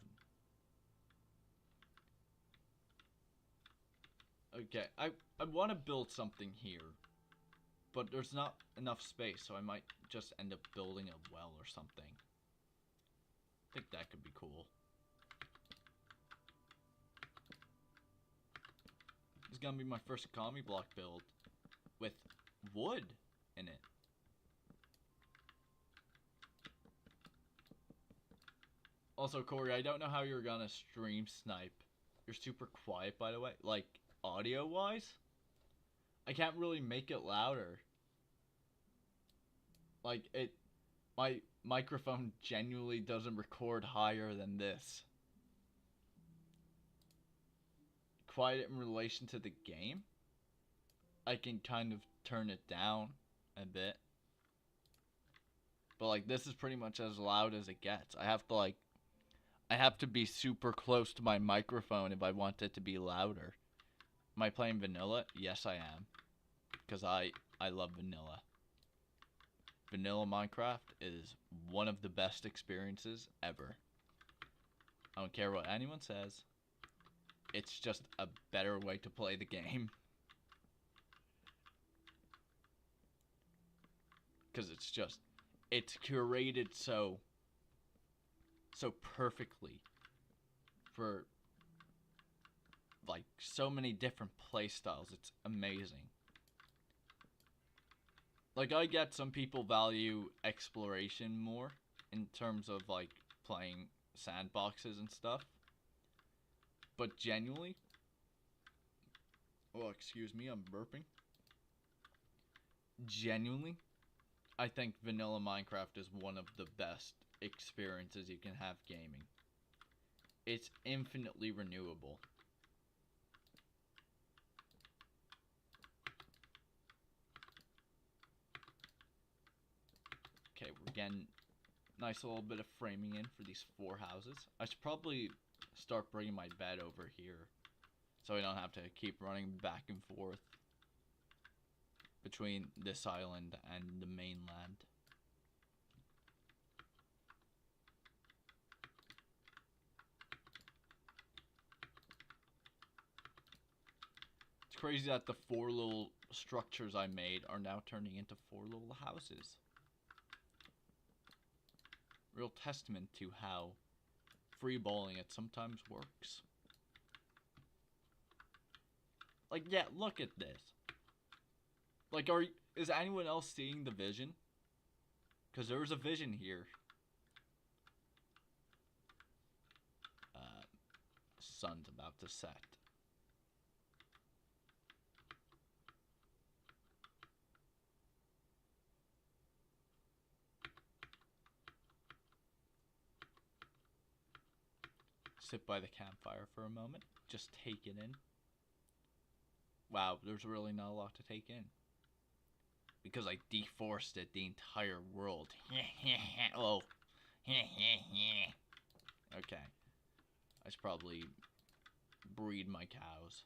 Okay, I want to build something here, but there's not enough space, so I might just end up building a well or something. I think that could be cool. This is gonna be my first economy block build with wood in it. Also, Corey, I don't know how you're gonna stream snipe. You're super quiet, by the way. Like, audio-wise? I can't really make it louder. Like, my microphone genuinely doesn't record higher than this. Quiet in relation to the game? I can kind of turn it down a bit. But, like, this is pretty much as loud as it gets. I have to be super close to my microphone if I want it to be louder. Am I playing vanilla? Yes, I am. Because I love vanilla. Vanilla Minecraft is one of the best experiences ever. I don't care what anyone says. It's just a better way to play the game. Because it's curated so perfectly for like so many different play styles. It's amazing. Like, I get some people value exploration more in terms of like playing sandboxes and stuff, but genuinely, oh, excuse me, I'm burping. Genuinely, I think vanilla Minecraft is one of the best experiences you can have gaming. It's infinitely renewable. Okay, we're getting nice little bit of framing in for these 4 houses. I should probably start bringing my bed over here, so I don't have to keep running back and forth between this island and the mainland. It's crazy that the 4 little structures I made are now turning into 4 little houses. Real testament to how freeballing it sometimes works. Like, yeah, look at this. Like, is anyone else seeing the vision? Because there's a vision here. Sun's about to set. Sit by the campfire for a moment. Just take it in. Wow, there's really not a lot to take in. Because I deforested the entire world. Oh. Okay. I should probably breed my cows.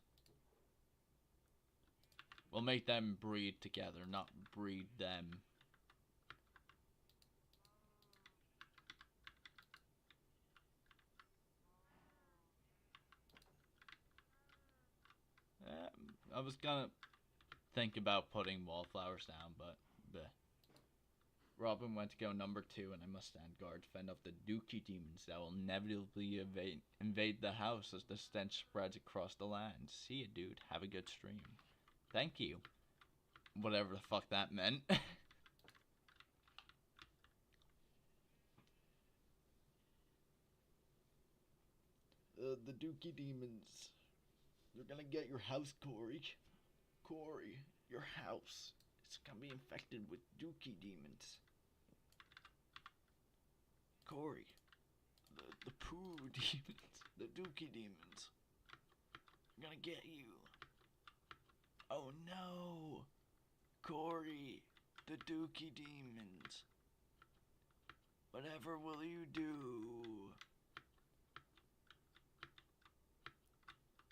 We'll make them breed together, not breed them. I was gonna think about putting wallflowers down, but bleh. Robin went to go number 2, and I must stand guard to fend off the dookie demons that will inevitably invade the house as the stench spreads across the land. See ya, dude. Have a good stream. Thank you. Whatever the fuck that meant. The dookie demons. They're gonna get your house, Corey. Corey, your house. It's gonna be infected with dookie demons. Corey, the poo demons, the dookie demons. They're gonna get you. Oh no! Corey, the dookie demons. Whatever will you do?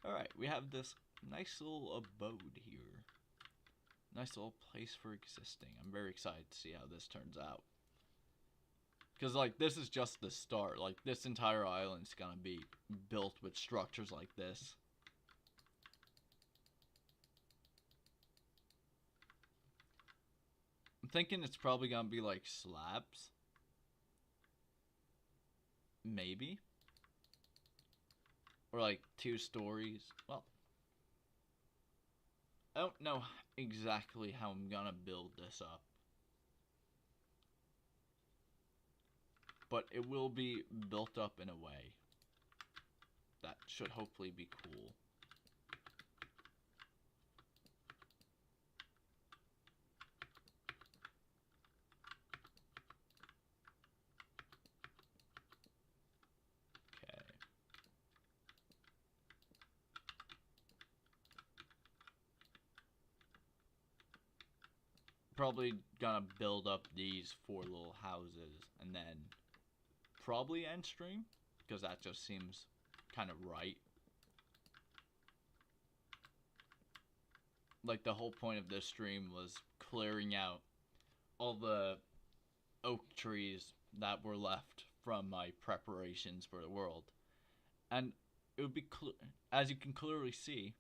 Alright, we have this nice little abode here. Nice little place for existing. I'm very excited to see how this turns out. Because, like, this is just the start. Like, this entire island's gonna be built with structures like this. I'm thinking it's probably gonna be, like, slabs. Maybe. Or, like, 2 stories. Well, I don't know exactly how I'm gonna build this up. But it will be built up in a way that should hopefully be cool. Okay. Probably gonna build up these 4 little houses and then probably end stream, because that just seems kind of right. Like, the whole point of this stream was clearing out all the oak trees that were left from my preparations for the world. And it would be, as you can clearly see,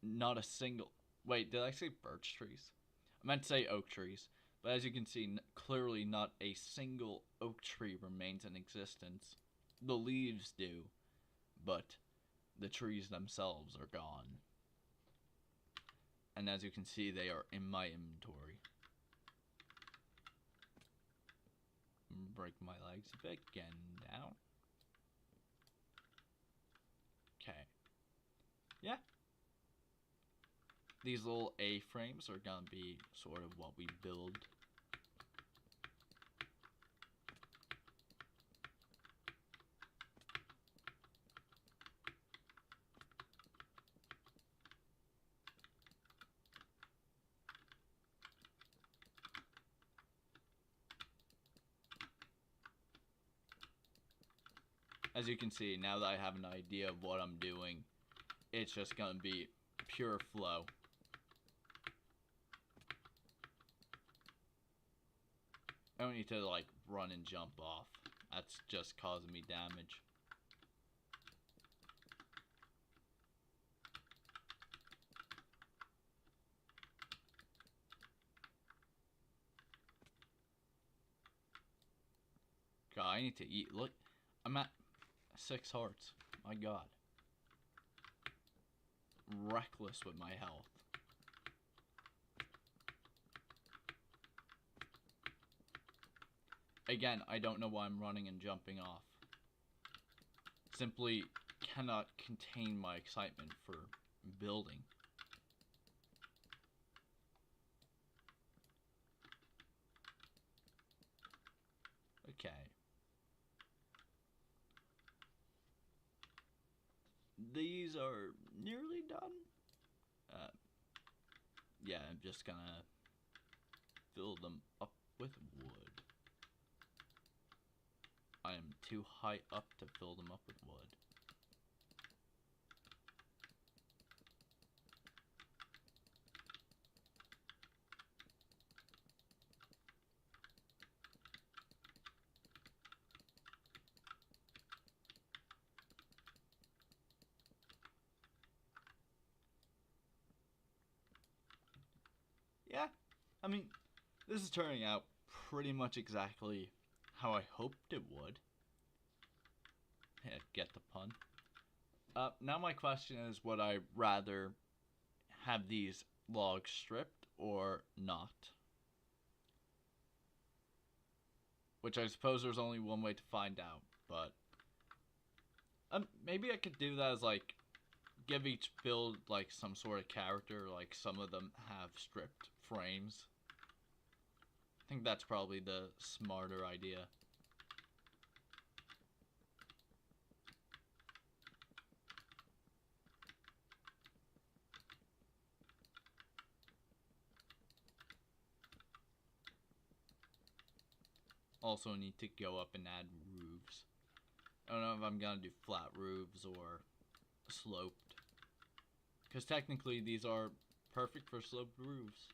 not a single... Wait, did I say birch trees? I meant to say oak trees. But as you can see, clearly not a single oak tree remains in existence. The leaves do, but the trees themselves are gone. And as you can see, they are in my inventory. Break my legs a bit, getting down. Okay. Yeah. These little A-frames are gonna be sort of what we build. As you can see, now that I have an idea of what I'm doing, it's just gonna be pure flow. I don't need to, like, run and jump off. That's just causing me damage. God, I need to eat. Look, I'm at 6 hearts. My God. Reckless with my health. Again, I don't know why I'm running and jumping off. Simply cannot contain my excitement for building. Okay. These are nearly done. Yeah, I'm just gonna fill them up with wood. I am too high up to fill them up with wood. I mean, this is turning out pretty much exactly how I hoped it would. Yeah, get the pun. Now my question is, would I rather have these logs stripped or not? Which I suppose there's only one way to find out, but maybe I could do that as like give each build like some sort of character, like some of them have stripped frames. I think that's probably the smarter idea. Also need to go up and add roofs. I don't know if I'm gonna do flat roofs or sloped, because technically these are perfect for sloped roofs.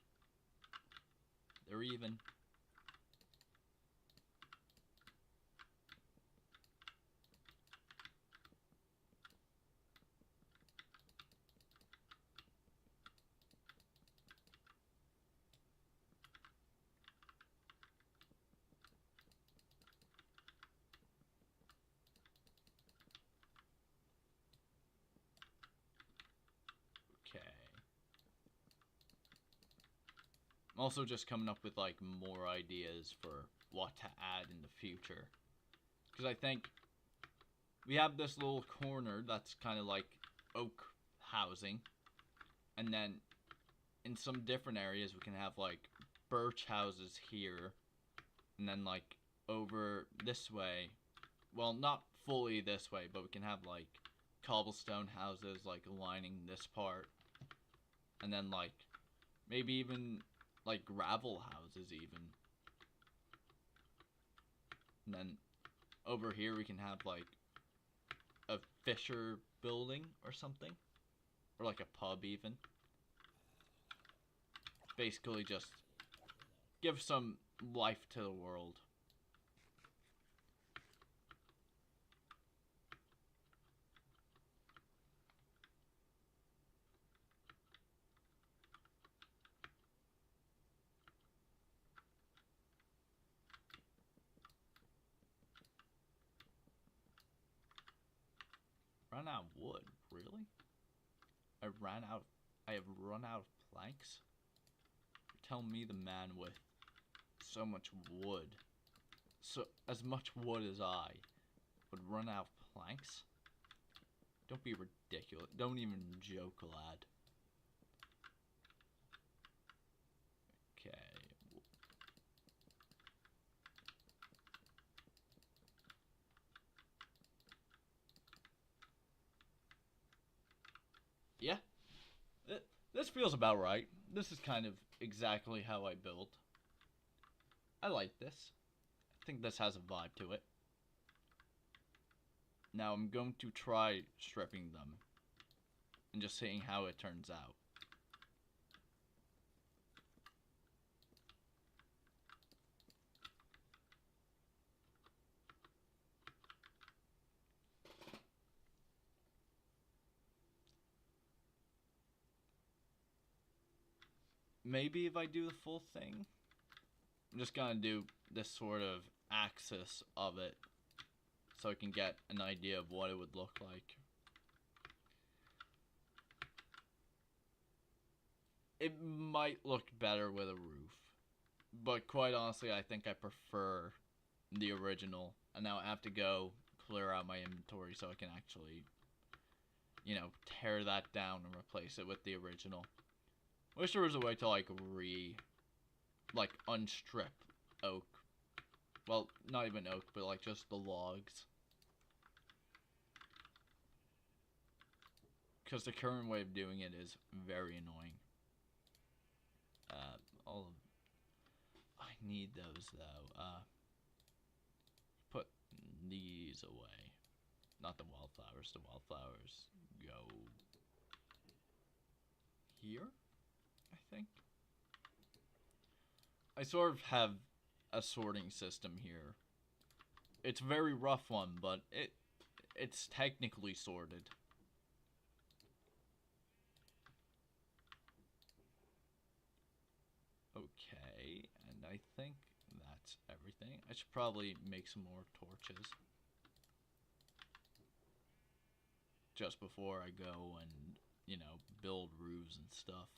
They're even. Okay. I'm also just coming up with like more ideas for what to add in the future, because I think we have this little corner that's kind of like oak housing, and then in some different areas we can have like birch houses here, and then like over this way, well, not fully this way, but we can have like cobblestone houses like lining this part, and then like maybe even like gravel houses even. And then over here we can have like a fisher building or something, or like a pub even. Basically just give some life to the world. Run out of wood, really? I have run out of planks? Tell me, the man with so much wood, so as much wood as I, would run out of planks? Don't be ridiculous. Don't even joke, lad. Okay. Yeah. This feels about right. This is kind of exactly how I built. I like this. I think this has a vibe to it. Now I'm going to try stripping them and just seeing how it turns out. Maybe if I do the full thing, I'm just gonna do this sort of axis of it so I can get an idea of what it would look like. It might look better with a roof, but quite honestly I think I prefer the original, and now I have to go clear out my inventory so I can actually, you know, tear that down and replace it with the original. Wish there was a way to like unstrip oak. Well, not even oak, but like just the logs. Because the current way of doing it is very annoying. I need those though. Put these away. Not the wildflowers. The wildflowers go here, I think. I sort of have a sorting system here. It's a very rough one, but it's technically sorted. Okay. think that's everything. I should probably make some more torches just before I go and, you know, build roofs and stuff.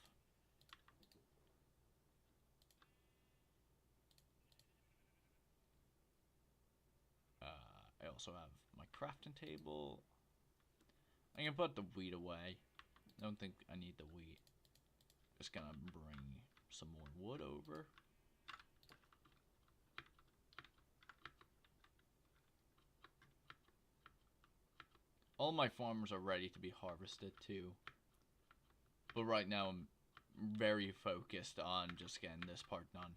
I also have my crafting table. I can put the wheat away. I don't think I need the wheat. Just gonna bring some more wood over. All my farms are ready to be harvested too. But right now I'm very focused on just getting this part done.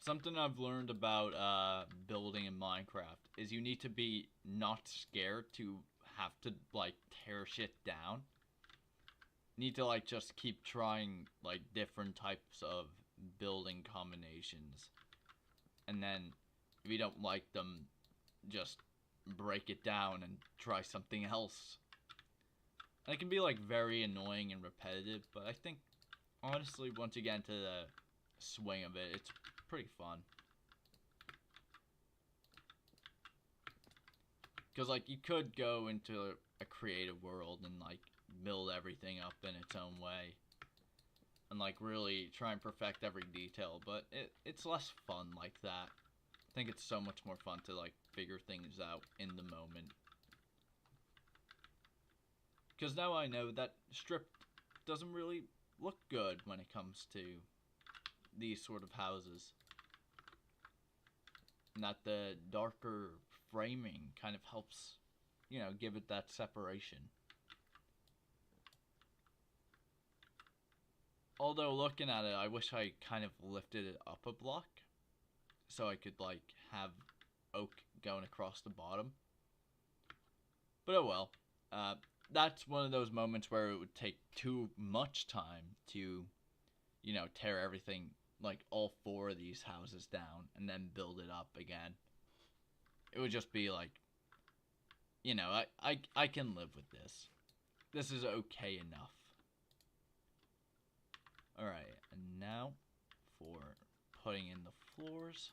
Something I've learned about building in Minecraft is you need to be not scared to have to like tear shit down. You need to like just keep trying like different types of building combinations, and then if you don't like them, just break it down and try something else. And it can be like very annoying and repetitive, but I think honestly once you get into the swing of it, it's pretty fun. Because like you could go into a creative world and like build everything up in its own way and like really try and perfect every detail, but it's less fun like that. I think it's so much more fun to like figure things out in the moment. Because now I know that strip doesn't really look good when it comes to these sort of houses. And that the darker framing kind of helps, you know, give it that separation. Although looking at it, I wish I kind of lifted it up a block so I could like have oak going across the bottom. But oh well. That's one of those moments where it would take too much time to, you know, tear everything, like all 4 of these houses down and then build it up again. It would just be like, you know, I can live with this. This is okay enough. Alright, and now for putting in the floors.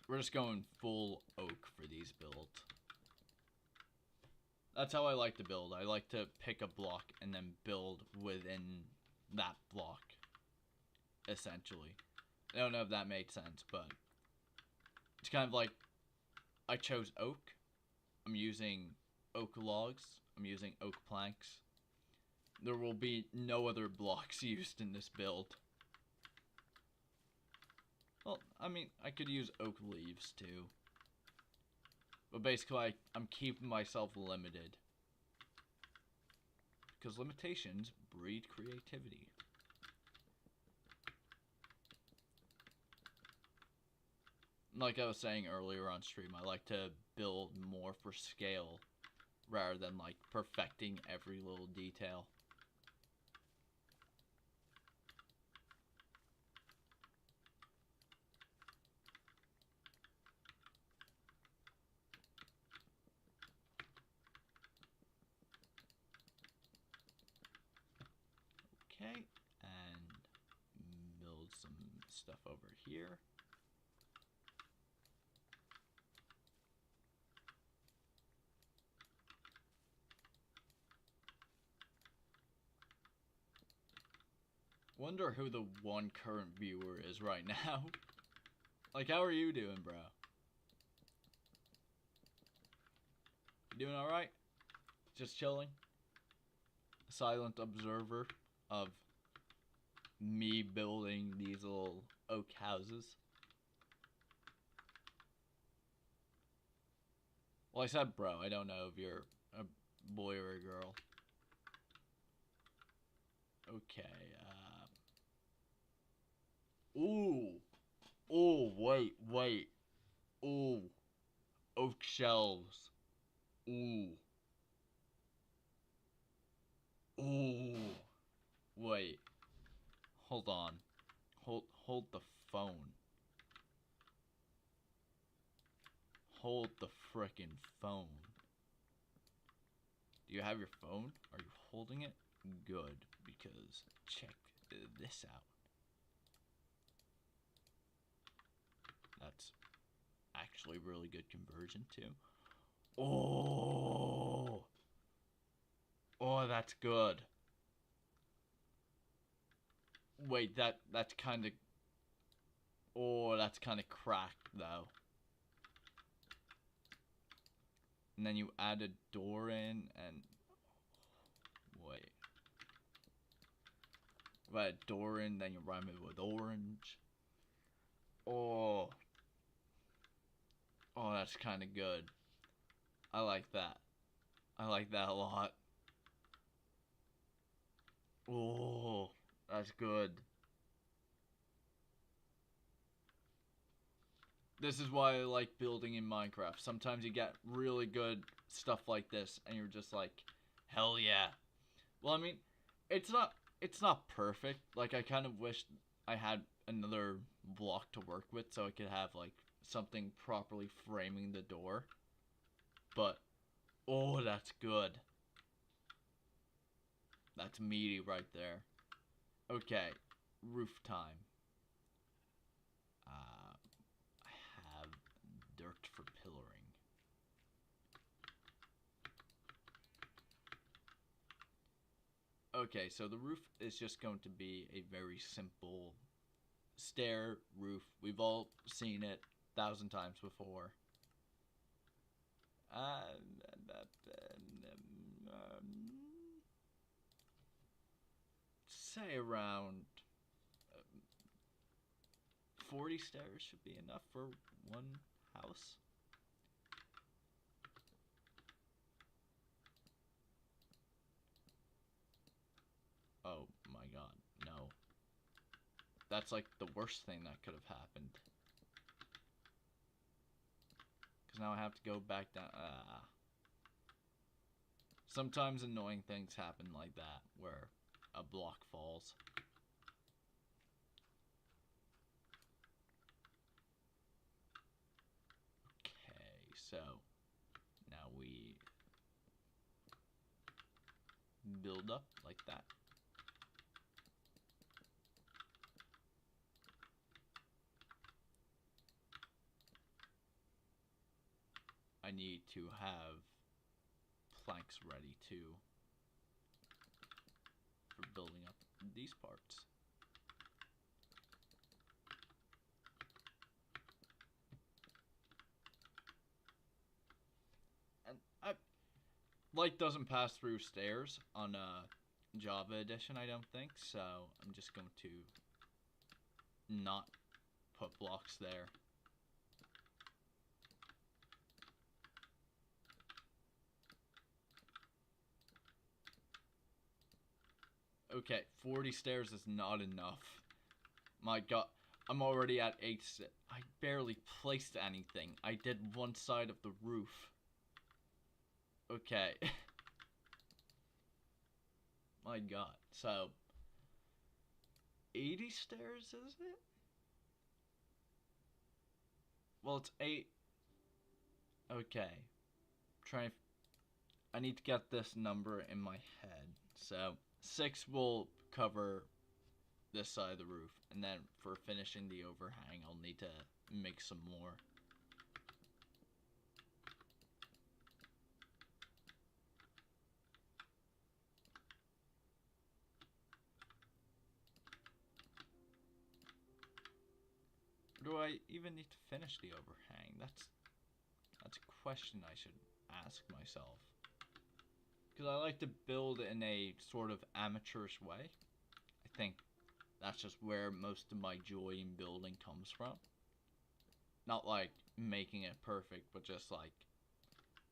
We're just going full oak for these builds. That's how I like to build. I like to pick a block and then build within that block, essentially. I don't know if that made sense, but it's kind of like I chose oak. I'm using oak logs. I'm using oak planks. There will be no other blocks used in this build. Well, I mean, I could use oak leaves too. But basically, I'm keeping myself limited. Because limitations breed creativity. Like I was saying earlier on stream, I like to build more for scale rather than like perfecting every little detail. Okay, and build some stuff over here. Wonder who the one current viewer is right now. Like, how are you doing, bro? You doing alright? Just chilling? Silent observer of me building these little oak houses. Well, I said bro. I don't know if you're a boy or a girl. Okay, Ooh! Oh, wait. Ooh. Oak shelves. Ooh. Ooh. Wait. Hold on. Hold the phone. Hold the frickin' phone. Do you have your phone? Are you holding it? Good, because check this out. That's actually really good conversion too. Oh! Oh, that's good. Wait, that's kind of... Oh, that's kind of cracked, though. And then you add a door in, and... Wait. You add a door in, then you rhyme it with orange. Oh. Oh, that's kind of good. I like that. I like that a lot. Oh, that's good. This is why I like building in Minecraft. Sometimes you get really good stuff like this, and you're just like, hell yeah. Well, I mean, it's not perfect. Like, I kind of wish I had another block to work with so I could have like something properly framing the door. But oh, that's good. That's meaty right there. Okay, roof time. I have dirt for pillaring. Okay, so the roof is just going to be a very simple stair roof. We've all seen it 1,000 times before. Say around 40 stairs should be enough for one house. Oh my god, no. That's like the worst thing that could have happened. Because now I have to go back down. Sometimes annoying things happen like that, where a block falls. Okay, so now we build up like that. I need to have planks ready too for building up these parts. And light doesn't pass through stairs on Java edition, I don't think, so I'm just going to not put blocks there. Okay, 40 stairs is not enough. My god, I'm already at 8. I barely placed anything. I did one side of the roof. Okay. My god, so 80 stairs, is it? Well, it's 8. Okay. I need to get this number in my head. So 6 will cover this side of the roof, and then for finishing the overhang, I'll need to make some more. Or do I even need to finish the overhang? That's a question I should ask myself. Because I like to build in a sort of amateurish way. I think that's just where most of my joy in building comes from. Not like making it perfect, but just like,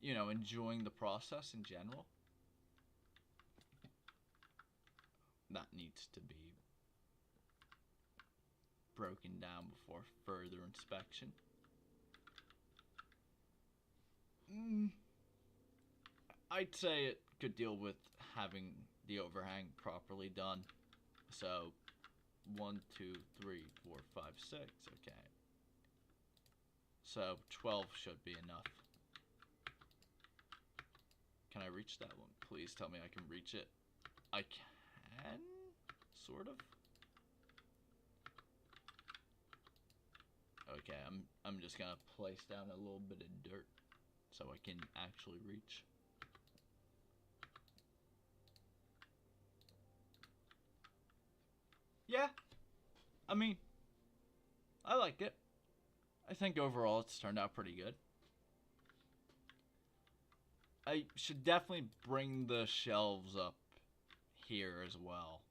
you know, enjoying the process in general. That needs to be broken down before further inspection. I'd say it could deal with having the overhang properly done. So, 1, 2, 3, 4, 5, 6. Okay. So, 12 should be enough. Can I reach that one? Please tell me I can reach it. I can? Sort of? Okay, I'm just gonna place down a little bit of dirt so I can actually reach. Yeah, I mean, I like it. I think overall it's turned out pretty good. I should definitely bring the shelves up here as well.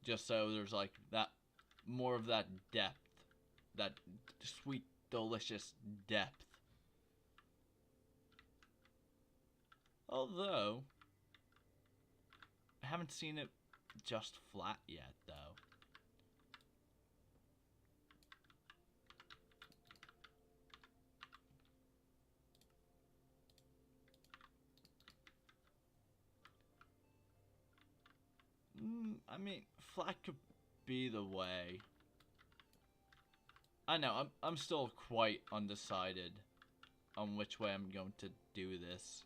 Just so there's like that, more of that depth. That sweet, delicious depth. Although, I haven't seen it just flat yet, though. I mean, flat could be the way. I know, I'm still quite undecided on which way I'm going to do this.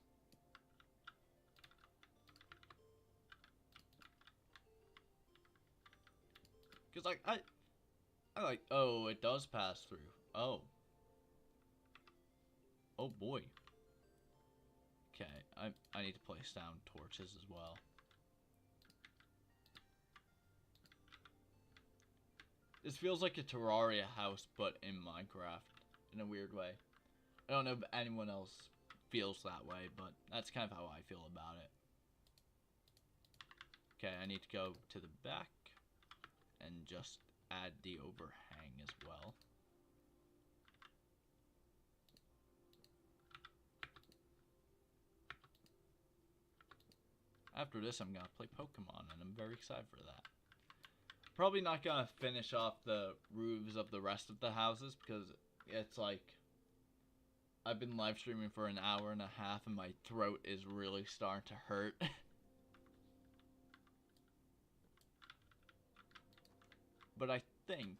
Because, like, I like, oh, it does pass through. Oh. Oh, boy. Okay, I need to place down torches as well. This feels like a Terraria house, but in Minecraft, in a weird way. I don't know if anyone else feels that way, but that's kind of how I feel about it. Okay, I need to go to the back and just add the overhang as well. After this, I'm gonna play Pokemon, and I'm very excited for that. Probably not gonna finish off the roofs of the rest of the houses, because it's like, I've been live streaming for an hour and a half, and my throat is really starting to hurt. But I think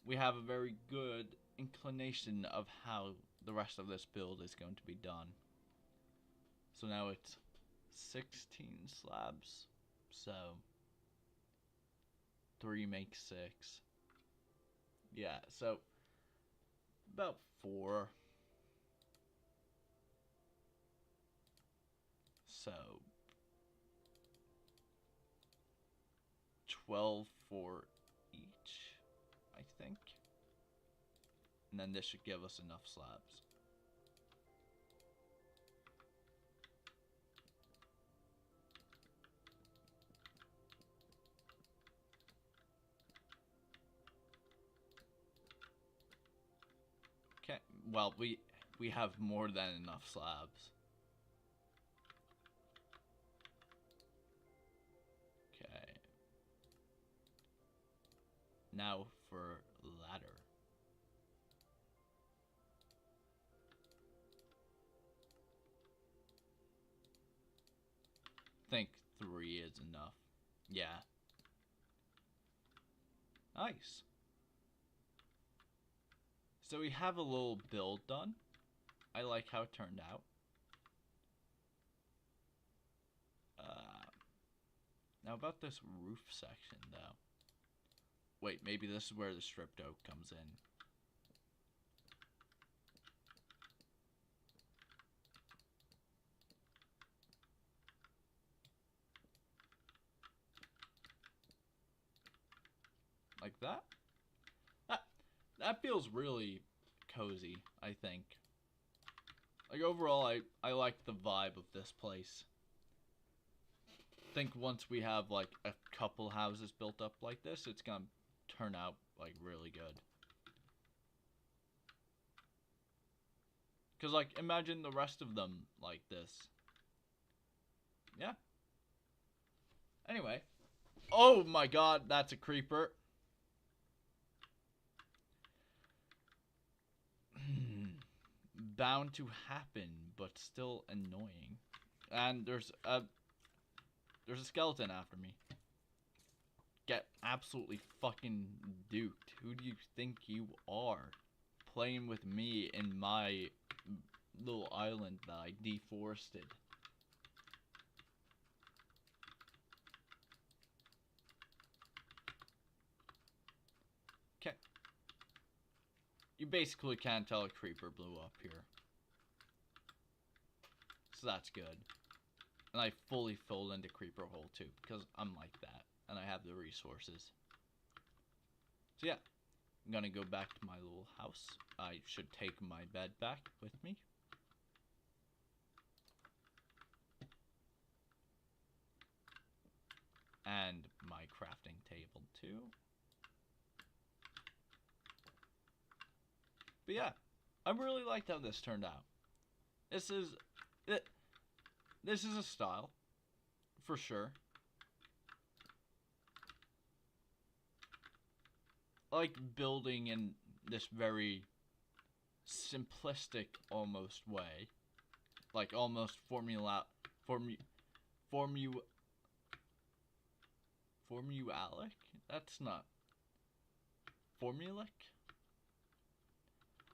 we have a very good inclination of how the rest of this build is going to be done. So now it's 16 slabs. So 3 makes 6. Yeah, so about 4. So 12 for each, I think. And then this should give us enough slabs. Okay, well, we have more than enough slabs. Okay. Now for ladder. I think 3 is enough. Yeah. Nice. So we have a little build done. I like how it turned out. Now about this roof section, though. Wait, maybe this is where the stripped oak comes in. Like that? That feels really cozy, I think. Like, overall, I like the vibe of this place. I think once we have, like, a couple houses built up like this, it's gonna turn out, like, really good. Because, like, imagine the rest of them like this. Yeah. Anyway. Oh my god, that's a creeper. Bound to happen, but still annoying. And there's a skeleton after me. Get absolutely fucking duked. Who do you think you are? Playing with me in my little island that I deforested. Okay. You basically can't tell a creeper blew up here. So that's good. And I fully filled into creeper hole too, because I'm like that. And I have the resources. So yeah. I'm gonna go back to my little house. I should take my bed back with me. And my crafting table too. But yeah, I really liked how this turned out. This is a style, for sure. I like building in this very simplistic almost way, like almost formulaic. That's not formulaic.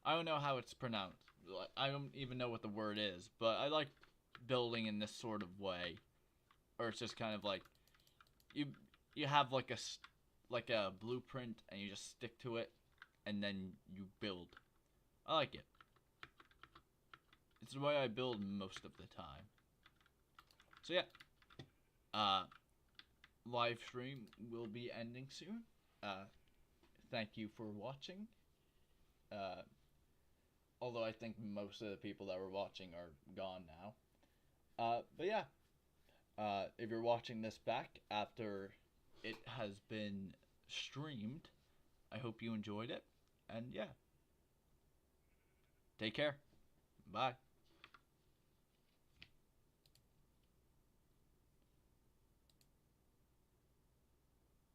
I don't know how it's pronounced. I don't even know what the word is, but I like building in this sort of way, or it's just kind of like you have like a blueprint and you just stick to it, and then you build. I like it. It's the way I build most of the time. So yeah, live stream will be ending soon. Thank you for watching. Although I think most of the people that were watching are gone now. But yeah, if you're watching this back after it has been streamed, I hope you enjoyed it. And yeah, take care. Bye.